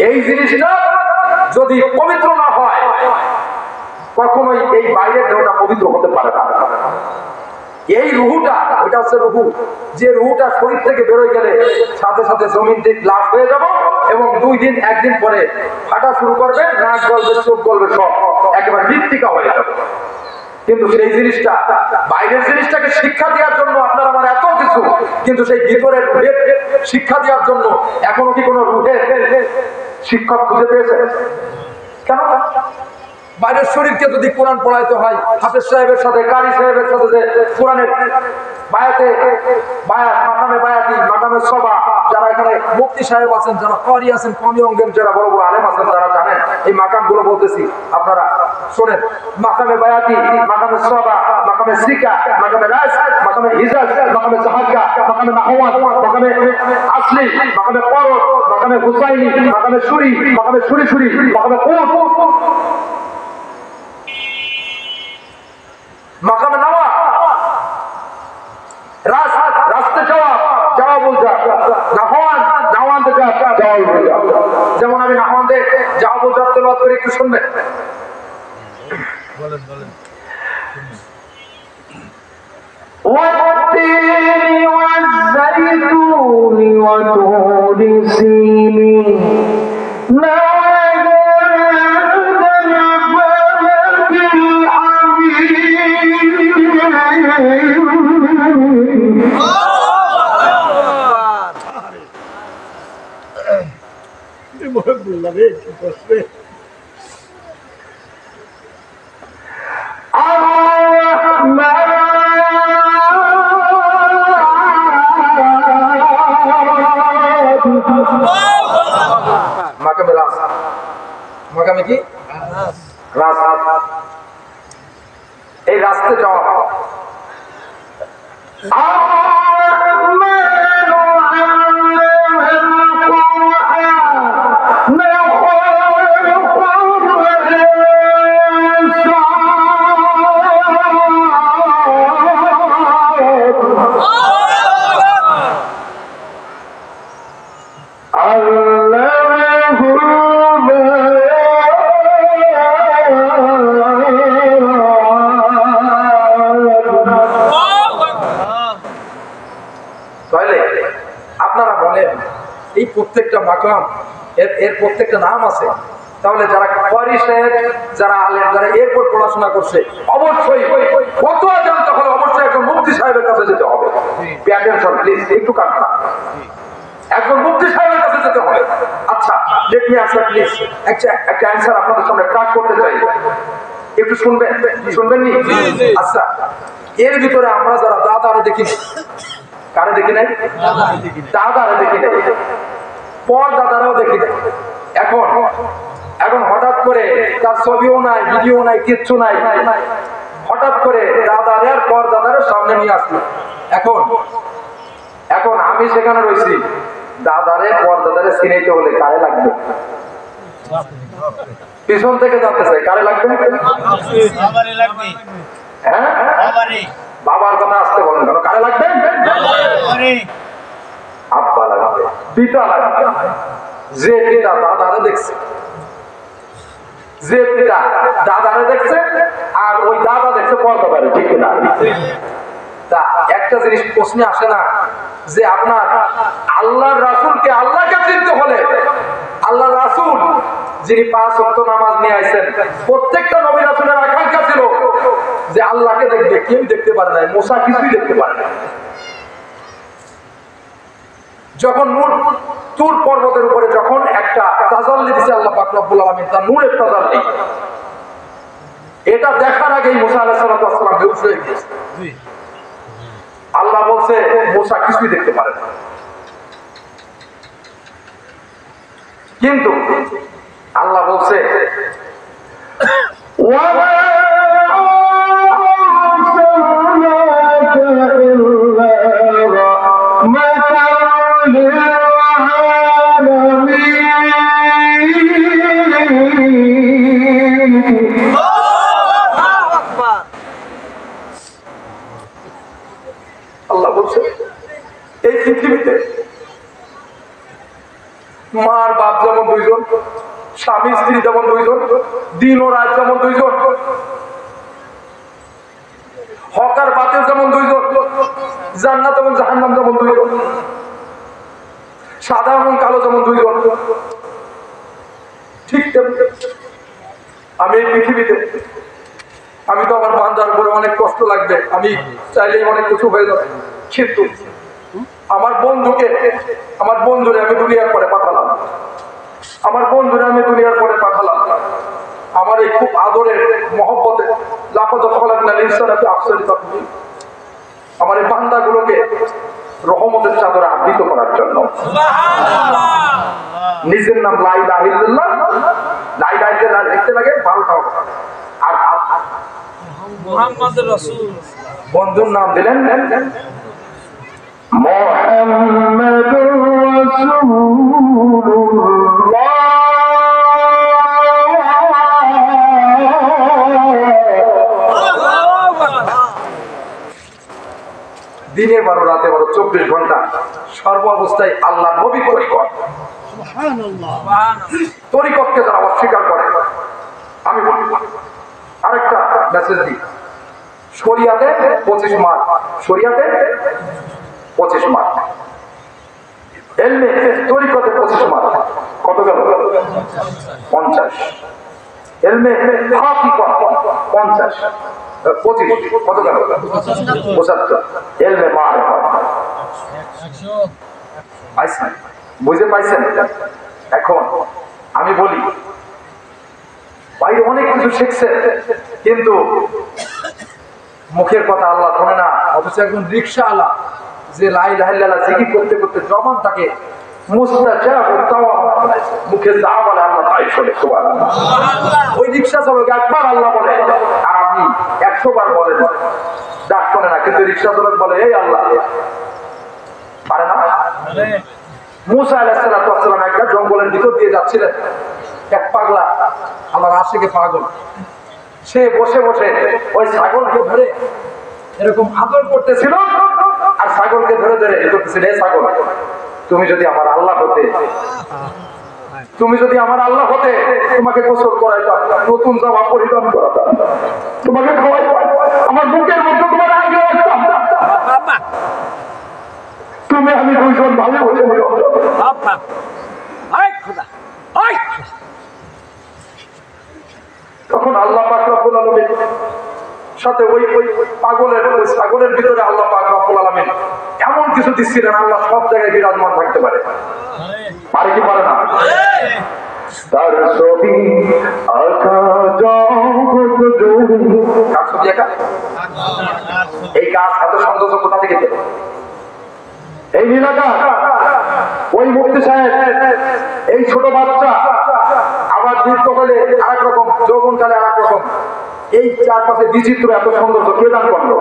এই জিনিসটা যদি পবিত্র না হয় কখনোই এই বাইরের দেহটা পবিত্র হতে পারে না। এই রুহুটা, ওইটা হচ্ছে রুহু, যে রুহুটা শরীর থেকে বেরোয় গেলে সাথে সাথে জমিন থেকে লাশ হয়ে যাব এবং 2 দিন 1 দিন পরে ফাটা শুরু করবে, নাক গলবে, চোখ গলবে, সব একেবারে মৃত্তিকা হয়ে যাবে। কিন্তু সেই জিনিসটা, বাইরের জিনিসটাকে শিক্ষা দেওয়ার জন্য আপনার আমার এত কিছু, কিন্তু সেই ভিতরের রুহের শিক্ষা দেওয়ার জন্য এখনো কি কোনো রুহের শিক্ষক খুঁজে পেয়েছে? কেন? বাইরের শরীরকে যদি কোরআন পড়াইতে হয়, হাফেজ সাহেবের সাথে, কারি সাহেবের সাথে যে কোরআনের মাকামে সভা, যারা এখানে মুফতি সাহেব আছেন, যারা কারি আছেন, কমি অঙ্গের যারা বড় বড় আলেম আছেন, তারা জানেন এই মাকামগুলো বলতেছি, আপনারা শোনেন। মাকামে বায়াতি, মাকামে সভা, মাকামে সিকা, মাকামে রাজ, মাকামে হিজাজ, মাকামে জাহাগা, মাকামে নাহওয়ান, মাকামে আসলি, মাকামে পরত, মাকামে হুসাইনি, মাকামে সুরি, মাকামে সুরি সুরি, মাকামে কুত, মাকামে নাওয়া, রাস্তে যাওয়া বলছা, নাহওয়ান থেকে যাওয়া বলছা। যেমন আমি নাহওয়ান থেকে যাওয়া বলছা তেলাওয়াত করে, একটু শুনবেন। বলেন। والتين والزيتون وطور سينين মাকামে কি এই রাস্তে যাওয়া। আপনারা বলেন এই প্রত্যেকটা মাকাম এর প্রত্যেকটা নাম আছে, তাহলে যারা কারি সাহেব, যারা আলেম, যারা এরপর পড়াশোনা করছে, অবশ্যই কত জানতে হলে অবশ্যই একজন মুফতি সাহেবের কাছে যেতে হবে। প্লিজ একটু কাটনা, একজন মুফতি সাহেবের কাছে যেতে হবে। আচ্ছা লেট মি আনসার প্লিজ, একটা অ্যান্সার আপনাদের সামনে কাট করতে চাই, একটু শুনবেন নি? আচ্ছা, এর ভিতরে আমরা যারা দাদারে দেখি, কারে দেখি নাই? দাদারে দেখি নাই, পর দাদারাও দেখি নাই। এখন হঠাৎ করে তার ছবিও নাই, ভিডিও নাই, কিচ্ছু নাই, হঠাৎ করে দাদারে আর পর দাদারে সামনে নিয়ে আসলো। এখন আমি সেখানে রয়েছি, দাদারে পর দাদারে চিনাইতে হলে কারে লাগবে? পিছন থেকে জানতে চাই কারে লাগবে? হ্যাঁ, বাবার কথা আসতে বলেন কেন? কারে লাগবে? আব্বা লাগবে, পিতা লাগবে, যে পিতা দাদারে দেখছে। যে পিতা দাদারে দেখছে আর ওই দাদা দেখছে পর্দা পারে, ঠিক না? তা একটা জিনিস প্রশ্নে আসে না যে আপনার আল্লাহর রাসূলকে আল্লাহকে চিনতে হলে আল্লাহর রাসূল যিনি 5 ওয়াক্ত নামাজ নিয়ে আইছেন, প্রত্যেকটা নবী রাসূলের আকাঙ্ক্ষা ছিল যে আল্লাহকে দেখবে, কেউ দেখতে পারে না, মুসা কিছুই দেখতে পারে না। যখন নূর তুর পর্বতের উপরে যখন একটা তাজাল্লি দিয়েছে আল্লাহ পাক রব্বুল আলামিন, তার নূরের তাজাল্লি, এটা দেখার আগেই মুসা আলাইহিস সালাম বেহুশ হয়ে গেছে। আল্লাহ বলছে মুসা কিছুই দেখতে পারে না, কিন্তু আল্লাহ বলছে আল্লাহ বলছে এই পৃথিবীতে মার বাপ যেমন দুইজন, স্বামী স্ত্রী যেমন দুইজন, দিন ও রাত যেমন দুইজন, হক আর বাতিল যেমন দুইজন, জান্নাত এবং জাহান্নাম যেমন দুইজন, সাদা এবং কালো যেমন দুইজন, ঠিক তেমনি আমি এই পৃথিবীতে, আমি তো আমার বান্দার উপরে অনেক কষ্ট লাগবে, আমি চাইলেই অনেক কিছু হয়ে যাবে, কিন্তু আমার বন্ধুরে আমি দুনিয়ার পরে পাঠালাম, আমার এই খুব আদরের মহব্বতে আমার এই বান্দাগুলোকে রহমতের চাদরে আবৃত করার জন্য নিজের নাম লা ইলাহা ইল্লাল্লাহ, লা ইলাহা ইল্লাল্লাহ লিখতে লাগে 12টা অক্ষর, আর মুহাম্মদুর রাসূল বন্ধুর নাম দিলেন মুহাম্মাদুর রাসূলুল্লাহ। দিনে 12 রাতে 12 24 ঘন্টা সর্ব অবস্থায় আল্লাহ নবী তরিকত, তরিকতকে যারা অস্বীকার করে, আমি বলি আরেকটা মেসেজ দিই, শরিয়াতে 25 মার্ক, শরিয়াতে 25 মার্ক, এলমে তরিকতে 25 মার্ক, কত গেল? 50। এলমে হাকিকত 50, 25 কত গেল? 75। এলমে মারিফত 100। বুঝে পাইছেন? এখন আমি বলি ভাই অনেক কিছু শিখছে, কিন্তু মুখের কথা আল্লাহ শোনে না, অথচ একজন রিকশাওয়ালা যে লা ইলাহা ইল্লাল্লাহ জিকির করতে করতে জবান তাকে মুখে যা বলে আল্লাহ তাই শোনে, সুবহানাল্লাহ। ওই রিকশা চালক একবার আল্লাহ বলে আর আপনি 100 বার বলেন, ডাক শোনে না, কিন্তু রিকশা চালক বলে এই আল্লাহ, পারে না? মুসা আলাইহিস সালাম একটা জঙ্গলের ভিতর দিয়ে যাচ্ছিলেন, এক পাগলা আল্লাহর আশিকে পাগল, সে বসে বসে ওই ছাগলকে ধরে এরকম আদর করতেছিল, আর ছাগলকে ধরে ধরে করতেছিল, এই ছাগল তুমি যদি আমার আল্লাহ হতে তোমাকে গোসল করাইতাম, নতুন জামা পরিধান করাতাম, তোমাকে খাওয়াইতাম, আমার বুকের মধ্যে তোমার আগে রাখতাম, তুমি আমি দুইজন ভালো হতে তখন আল্লাহ পাক রব্বুল আলামিন সাথে ওই ছাগলের ভিতরে আল্লাহ পাক রব্বুল আলামিন এমন কিছু দিচ্ছিলেন, আল্লাহ সব জায়গায় বিরাজমান থাকতে পারে, পারে কি পারে না? তার ছবি আঁকা জগৎ জুড়ে, কার ছবি আঁকা? এই গাছ এত সৌন্দর্য কোথা থেকে পেল? এই নীলাকা, ওই মুফতি সাহেব, এই ছোট বাচ্চা, আবার বৃদ্ধকালে আরেক রকম, যৌবনকালে আরেক রকম, এই চারপাশে বিচিত্র এত সৌন্দর্য কে দান করলো?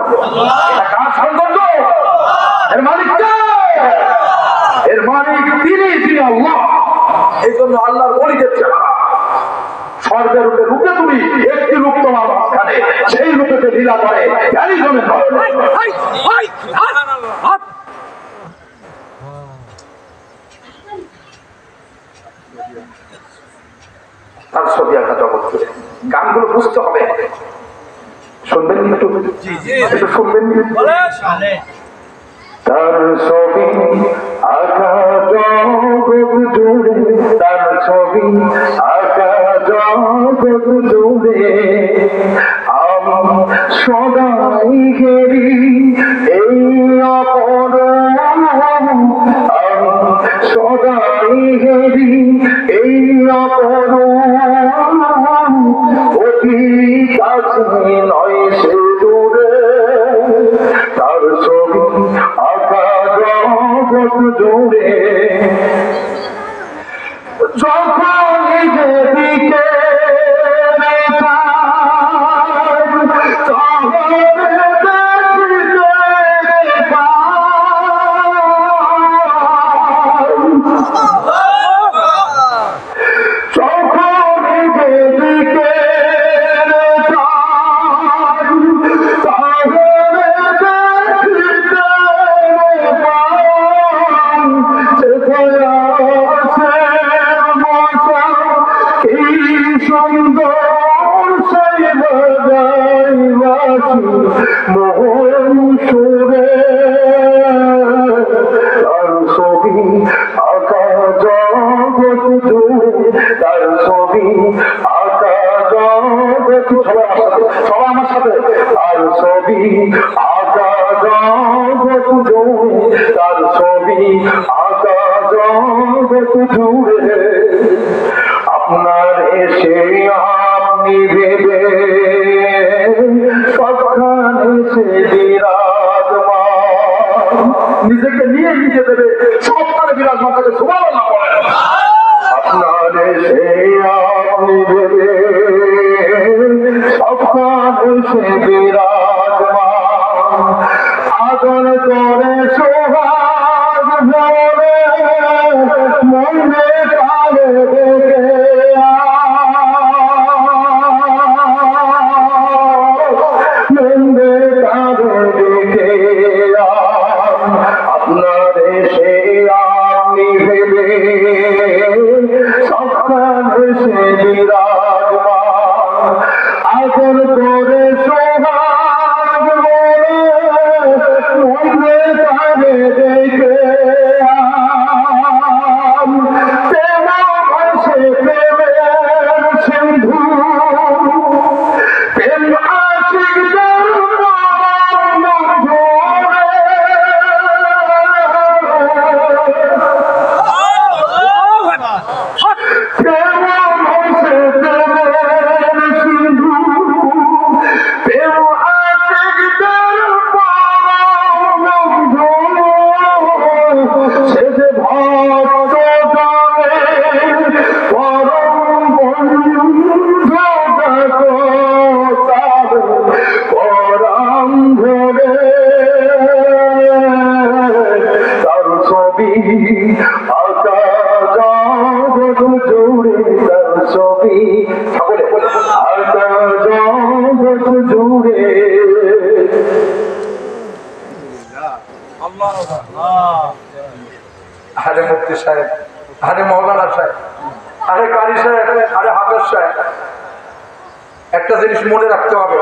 এটা কার সৌন্দর্য? এর মালিক কে? এর মালিক তিনি আল্লাহ। এই জন্য আল্লাহর ওলিদের চেহারা স্বর্গের রূপে রূপে তুমি একটি রূপ তোমার মাঝখানে, সেই রূপেতে লীলা করে তার ছবি আঁকা জগৎ জুড়ে। গানগুলো বুঝতে হবে, শুনবেন একটু, একটু শুনবেন। তার ছবি আঁকা জগৎ জুড়ে, তার ছবি আঁকা জগৎ জুড়ে, আমি সদাই ঘেরি এই অপরাধ, আমি সদাই ঘেরি এই অপরাধ, অতি কাছে নয় সে দূরে, তার ছবি আঁকা জগৎ জুড়ে। যখন যেদিকে মোহন সুরে, তার ছবি আঁকা জগৎ জুড়ে, তার ছবি আঁকা জগৎ, সবাই আমার সাথে, তার ছবি আঁকা জগৎ জুড়ে, তার ছবি আঁকা জগৎ জুড়ে। আপনার এসে আপনি ভেবে সবখানে সে বিরাজমান, নিজেকে নিয়ে নিজে দেবে সবখানে বিরাজমান থাকে। সুবহানাল্লাহ বলেন। আপনার এসে আপনি ভেবে সবখানে সে বিরাজমান, আদর করে সোহাগ ভরে মনে কালে দেখে মন্দে কালে দেখে আপনার এসে আপনি ভেবে সবখানে সে বিরাজমান, আদর করে সোহাগ ভরে মনে কালে দেখে প্রেমের সিন্ধু, প্রেম আশিকদের আঁকা জগৎ জুড়ে, তার ছবি সকলে আঁকা জগৎ জুড়ে। আরে মুফতি সাহেব, আরে মৌলানা সাহেব, আরে কারি সাহেব, আরে হাফেজ সাহেব, একটা জিনিস মনে রাখতে হবে,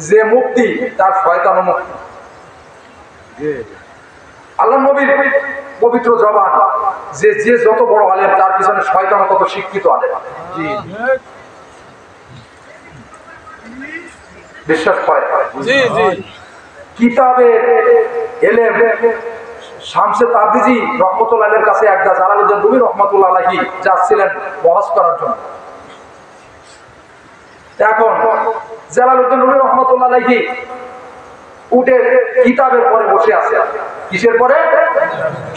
যে মুক্তি তার শয়তানও মুক্তি। আল্লাহ নবীর পবিত্র জবান, যে যে যত বড় আলেম তার পিছনে শয়তান তত শিক্ষিত আলেম। বিশ্বাস করে কিতাবে এলেম শামসে তাবরিজি রহমতুল্লাহের কাছে একদা জালালউদ্দিন রুমি রহমতুল্লাহ আলাইহি যাচ্ছিলেন বহস করার জন্য। এখন জালালউদ্দিন রুমি রহমতুল্লাহ আলাইহি উঠে কিতাবের পরে বসে আছে। কিসের পরে?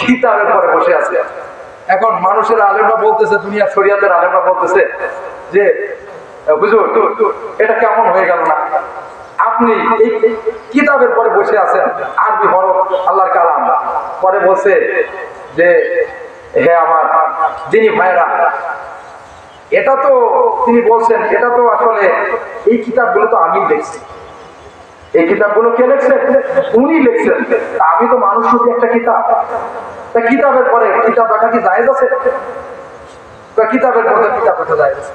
কিতাবের পরে বসে আছে। এখন মানুষের আলেমরা বলতেছে, দুনিয়া শরিয়াতের আলেমরা বলতেছে যে হুজুর এটা কেমন হয়ে গেল না, আপনি এই কিতাবের পরে বসে আছেন, আরবি হরফ আল্লাহর কালাম। পরে বলছে যে হে আমার যিনি ভাইরা, এটা তো তিনি বলছেন এটা তো আসলে এই কিতাবগুলো তো আমি দেখছি, এই কিতাবগুলো কে লিখছেন? উনি লিখছেন। আমি তো মানুষ রূপী একটা কিতাব, তা কিতাবের পরে কিতাব রাখা কি জায়েজ আছে? কিতাবের পরে কিতাব রাখা জায়েজ আছে?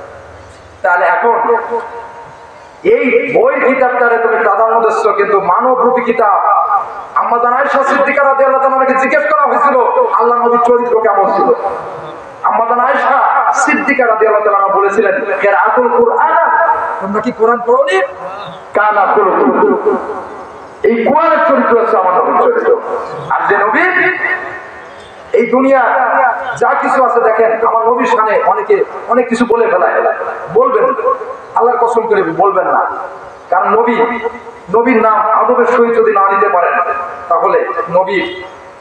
তাহলে এখন এই বইয়ের কিতাবটারে তুমি প্রাধান্য দিচ্ছ, কিন্তু মানব রূপী কিতাব আম্মা জান আয়েশা সিদ্দিকা রাদিয়াল্লাহু তাআলাকে জিজ্ঞেস করা হয়েছিল আল্লাহ নবীর চরিত্র কেমন ছিল। আম্মা জান আয়েশা সিদ্দিকা রাদিয়াল্লাহু তাআলা বলেছিলেন, কিরাআতুল কুরআন, তোমরা কি কোরআন পড়োনি? কানা করো, এই কোরআনের চরিত্র হচ্ছে আমার নবীর চরিত্র। আর যে নবী এই দুনিয়া যা কিছু আছে দেখেন, আমার নবীর শানে অনেকে অনেক কিছু বলে ফেলায়, বলবেন আল্লাহর কসম করে বলবেন না, কারণ নবীর নাম আদবের সহিত যদি না নিতে পারেন তাহলে নবী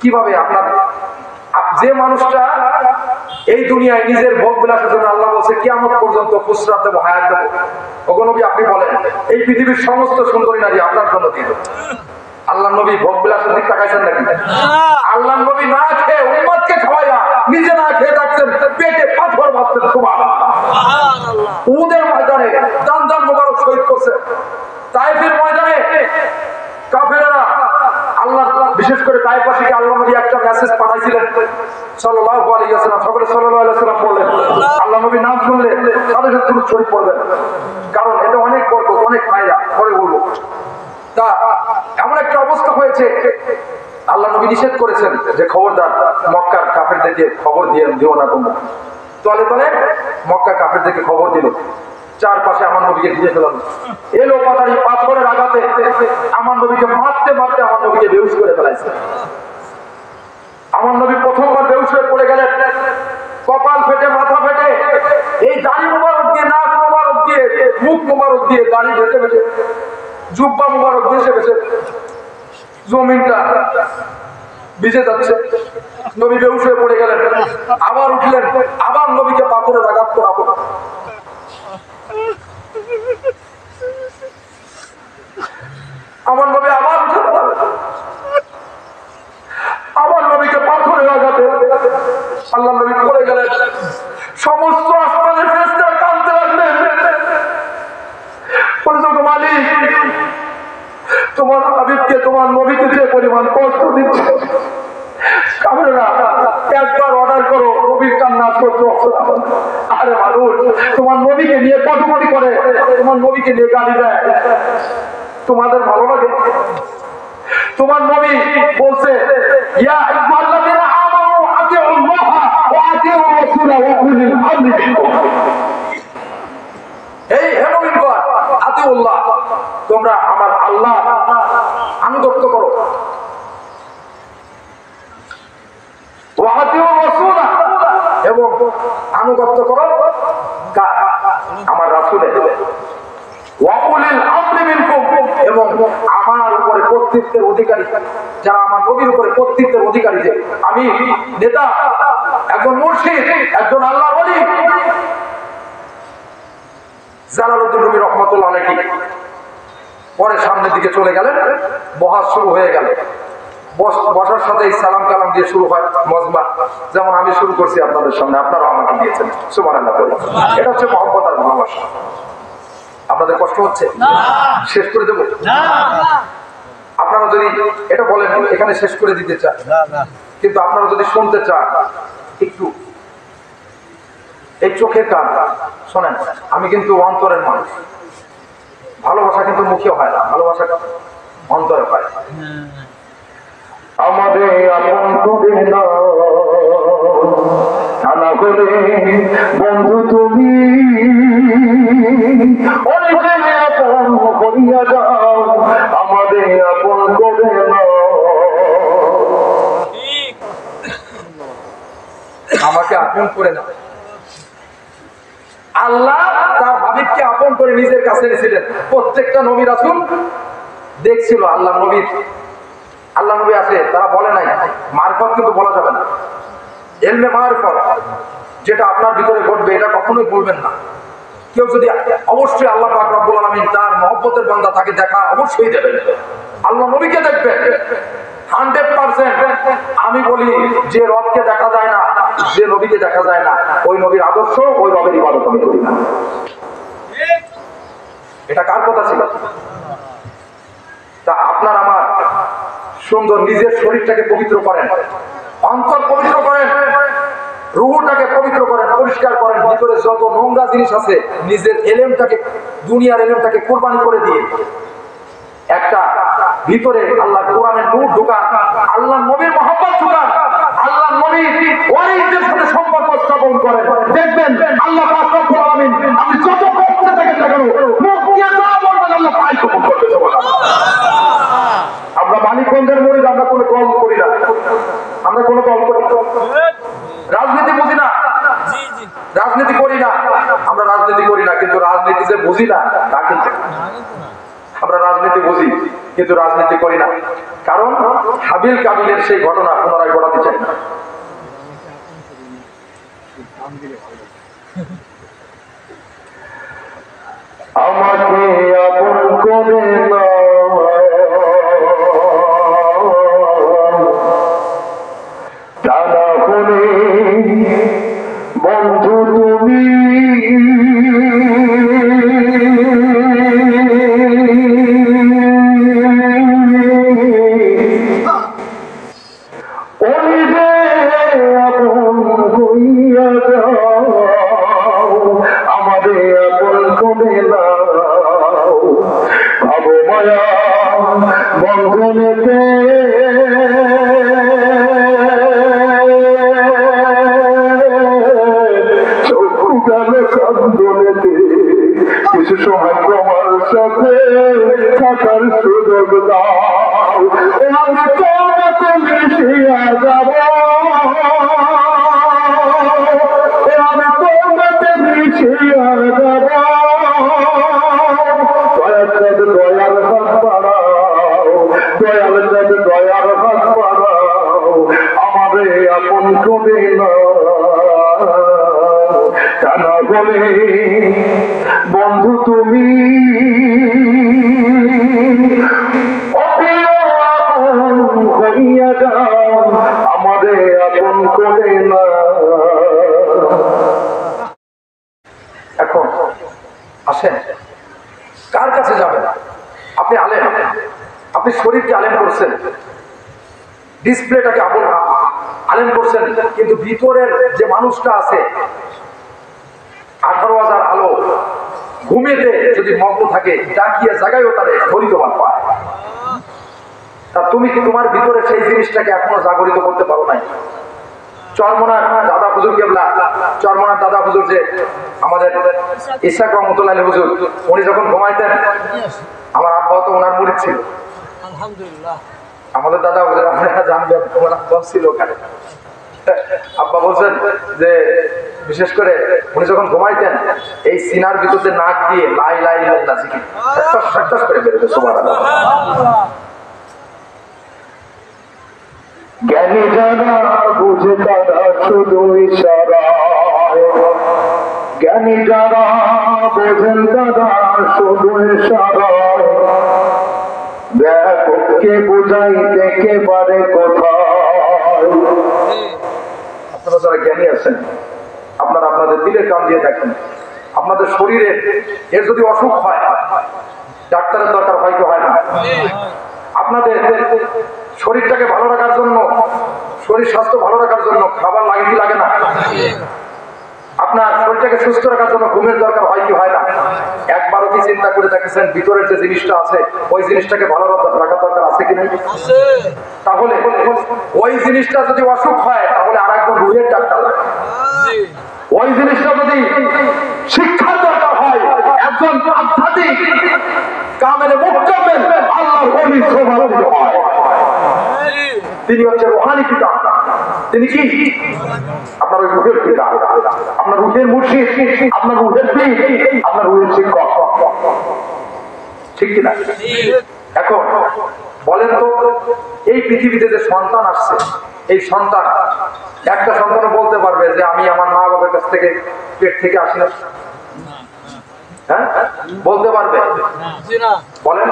কিভাবে আপনার যে মানুষটা এই দুনিয়ায় নিজের ভোগ বিলাসের জন্য আল্লাহ বলছে কিয়ামত পর্যন্ত ফুসরাত দেব, হায়াত দেব, ওগো নবী আপনি বলেন এই পৃথিবীর সমস্ত সুন্দরী নারী আপনার জন্য দিল, আল্লাহ নবী ভোগ বিলাসের দিক তাকাইছেন নাকি? আল্লাহ নবী না খেয়ে উম্মতকে খাওয়াইয়া নিজে না খেয়ে থাকছেন, পেটে পাথর ভাবছেন। সুবহানাল্লাহ। উহুদের ময়দানে দান মোবারক শহীদ করছে, তায়েফের ময়দানে কাফেররা আল্লাহ বিশেষ করে তায়েফবাসীকে আল্লাহ নবী একটা মেসেজ পাঠাইছিলেন সাল্লাল্লাহু আলাইহি ওয়াসাল্লাম, সকলে সাল্লাল্লাহু আলাইহি ওয়াসাল্লাম বললেন আল্লাহ নবী নাম শুনলে সাথে সাথে দুরূদ শরীফ পড়বেন, কারণ এটা অনেক বরকত, অনেক ফায়দা, পরে বলবো। তা এমন একটা অবস্থা হয়েছে, আল্লাহ নবী নিষেধ করেছেন যে খবরদার মক্কার কাফেরদেরকে খবর দিও না তোমরা। তলে তলে মক্কা কাফেরদেরকে খবর দিল, চারপাশে আমার নবীকে ঘিরে ফেলালো, এলো পাতারি পাথরের আঘাতে আমার নবীকে মারতে মারতে আমার নবীকে বেহুশ করে ফেলাইছে। আমার নবী প্রথমবার বেহুশ হয়ে পড়ে গেলেন, কপাল ফেটে মাথা ফেটে, এই দাড়ি মোবারক দিয়ে, নাক মোবারক দিয়ে, মুখ মোবারক দিয়ে, দাড়ি ভেসে ভেসে, জুব্বা মোবারক ভেসে ভেসে জমিনটা ভিজে যাচ্ছে। নবী বেহুশ হয়ে পড়ে গেলেন, আবার উঠলেন, আবার নবীকে পাথরের আঘাত করাবো। আমার নবী আবার উঠে দাঁড়ালেন, আবার নবীকে পাথরের আঘাতে আল্লাহ নবী পড়ে গেলেন। সমস্ত আসমানের ফেরেশতারা কাঁদতে লাগলেন, মালিক তোমার হাবিবকে, তোমার নবীকে যে পরিমাণ কষ্ট দিচ্ছে, কাফেররা একবার অর্ডার করো, নবীর কান্না সহ্য হচ্ছে না। আরে মানুষ তোমার নবীকে নিয়ে কটুকটি করে, তোমার নবীকে নিয়ে গালি দেয়, তোমাদের ভালো লাগে? তোমার নবী বলছে ইয়া আইয়ুহাল্লাযীনা আমানু আতিউল্লাহ ওয়া আতিউর রাসূলা ওয়া উলিল আমরি মিনকুম। এই হে মুমিনগণ, আতিউল্লাহ, তোমরা আমার আল্লাহ আনুগত্য করো, ওয়া আতিউর রাসূলা, এবং আনুগত্য করো আমার রাসূলের, ওয়া উলিল আমরি মিনকুম, এবং আমার উপরে কর্তৃত্বের অধিকারী যারা আমার নবীর উপরে কর্তৃত্বের অধিকারী, যে আমি নেতা, একজন মুর্শিদ, একজন আল্লাহর ওলি। জালালউদ্দিন রুমি রহমাতুল্লাহ আলাইহি পরে সামনের দিকে চলে গেলেন, বহাস শুরু হয়ে গেল। বসার সাথে সালাম কালাম দিয়ে শুরু হয় মজমা, যেমন আমি শুরু করছি আপনাদের সামনে, আপনারাও আমাকে দিয়েছেন। সুবহানাল্লাহ। এটা হচ্ছে মহব্বত আর ভালোবাসা। আপনাদের কষ্ট হচ্ছে? শেষ করে দেবো? আপনারা যদি এটা বলেন এখানে শেষ করে দিতে চান, কিন্তু আপনারা যদি শুনতে চান একটু এই চোখের কান শোনেন। আমি কিন্তু অন্তরের মানুষ, ভালোবাসা কিন্তু মুখে হয় না, ভালোবাসা অন্তরে হয়। আমাদের আপন করে নাও, আনা করে বন্ধু তুমি অনেকে আপন করিয়া যাও, আমাদের আপন করে নাও। আমাকে আপন করে নাও। আল্লাহ তার হাবিবকে আপন করে নিজের কাছে এনেছিলেন। প্রত্যেকটা নবী রাসূল দেখছিল আল্লাহ নবী আছে, তারা বলে নাই। মারফত কিন্তু বলা যাবে না, ইলমে মারফত যেটা আপনার ভিতরে ঘটবে এটা কখনোই বলবেন না। কেউ যদি অবশ্যই আল্লাহ পাক রব্বুল আলামিন তার মহব্বতের বান্দা তাকে দেখা অবশ্যই দেবেন, আল্লাহ নবীকে দেখবেন 100%। আমি বলি যে রবকে দেখা যায় না, যে নবীকে দেখা যায় না, ওই নবীর আদর্শ, ওই রবের ইবাদত আমি করি না। এটা কার কথা ছিল? তা আপনার আমার সুন্দর নিজের শরীরটাকে পবিত্র করেন, অন্তর পবিত্র করেন, রুহটাকে পবিত্র করেন, পরিষ্কার করেন, ভিতরে যত নোংরা জিনিস আছে নিজের এলেমটাকে, দুনিয়ার এলেমটাকে কোরবানি করে দিয়ে একটা ভিতরে আল্লাহ কোরআনের নূর ঢোকান, আল্লাহ নবীর মহব্বত ঢোকান, আল্লাহ নবীর ওয়ারিসদের সাথে সম্পর্ক স্থাপন করেন। দেখবেন আল্লাহ পাক রব্বুল আলামিন আপনি যত কষ্টে থাকেন না কেন মুখ দিয়ে যা বলবেন আল্লাহ তাই কবুল করবে। আমরা মানিকগঞ্জের মুরিদ, আমরা কোনো দল করি না, আমরা কোনো দল করি না, রাজনীতি বুঝি না, রাজনীতি করি না, আমরা রাজনীতি করি না, কিন্তু রাজনীতি যে বুঝি না তা কিন্তু আমরা রাজনীতি বুঝি কিন্তু রাজনীতি করি না। কারণ হাবিল কাবিলের সেই ঘটনা পুনরায় ঘটাতে চাই না। আমাকে আপন করে নাও, তা না হলে বন্ধু তুমি বন্ধনেতে চক্ষু গেল কান্দনেতে, কিছু সময় তোমার সাথে থাকার সুযোগ দাও, আমি তোমাকে মিশিয়া যাব, আমি তোমাকে মিশিয়া যাব, দয়ার হাত বাড়াও, দয়াল চাঁদ দয়ার হাত বাড়াও, আমারে আপন করে নাও, তা না বলে বন্ধু তুমি হইয়া যাও, আমারে আপন করে নাও। এখন আসেন, কার কাছে যাবেন? আপনি আলেম, আপনি শরীরকে আলেম করছেন, ডিসপ্লেটাকে আলেম করছেন, কিন্তু ভিতরের যে মানুষটা আছে 18,000 আলো ঘুমেতে যদি মগ্ন থাকে, ডাকিয়ে জায়গায়ও তারে ধরিতমান পায়। তা তুমি তোমার ভিতরে সেই জিনিসটাকে এখনো জাগরিত করতে পারো নাই। চরমনার দাদা হুজুর কেবলা, চরমনার দাদা হুজুর যে আমাদের ইসহাক রহমতুল্লাহ হুজুর, উনি যখন ঘুমাইতেন আমার আব্বা তো ওনার মুরিদ ছিল। আলহামদুলিল্লাহ। আমাদের দাদা হুজুর আপনারা জানবেন, ওনার আব্বা ছিল ওখানে। আব্বা বলছেন যে বিশেষ করে উনি যখন ঘুমাইতেন এই সিনার ভিতরে নাক দিয়ে লাই লাই ইল্লাল্লাহ জিকির সাক্তাস করে বেরোতো। সুবহানাল্লাহ। জ্ঞানী যারা বুঝে তারা শুধু ইশারায়, জ্ঞানী যারা বোঝেন তারা শুধু ইশারায়, ব্যাপককে বুঝাইতে একেবারে কোথায়। আপনারা যারা জ্ঞানী আছেন আপনারা আপনাদের দিলের কান দিয়ে দেখেন, আপনাদের শরীরে এর যদি অসুখ হয় ডাক্তারের দরকার হয়তো হয় না। আপনাদের শরীরটাকে ভালো রাখার জন্য, শরীর স্বাস্থ্য ভালো রাখার জন্য খাবার লাগে কি লাগে না? আপনার শরীরটাকে সুস্থ রাখার জন্য ঘুমের দরকার হয় কি হয় না? একবারও কি চিন্তা করে দেখেছেন ভিতরের যে জিনিসটা আছে ওই জিনিসটাকে ভালো রাখার দরকার আছে কি নাই? তাহলে ওই জিনিসটা যদি অসুখ হয় তাহলে আর একজন রুহের ডাক্তার লাগে। ওই জিনিসটা যদি শিক্ষার দরকার হয় একজন আধ্যাত্মিক কামেলে মুক্তামেল আল্লাহর ওলি সভাপতি হয়, তিনি হচ্ছে রুহানি পিতা। তিনি কি? আপনার ওই রুহের পিতা, আপনার রুহের মুর্শিদ, আপনার রুহের পীর, আপনার রুহের শিক্ষক, ঠিক কিনা? এখন বলেন তো, এই পৃথিবীতে যে সন্তান আসছে, এই সন্তান একটা সন্তানও বলতে পারবে যে আমি আমার মা বাবার কাছ থেকে পেট থেকে আসি না? হ্যাঁ, বলতে পারবে? বলেন।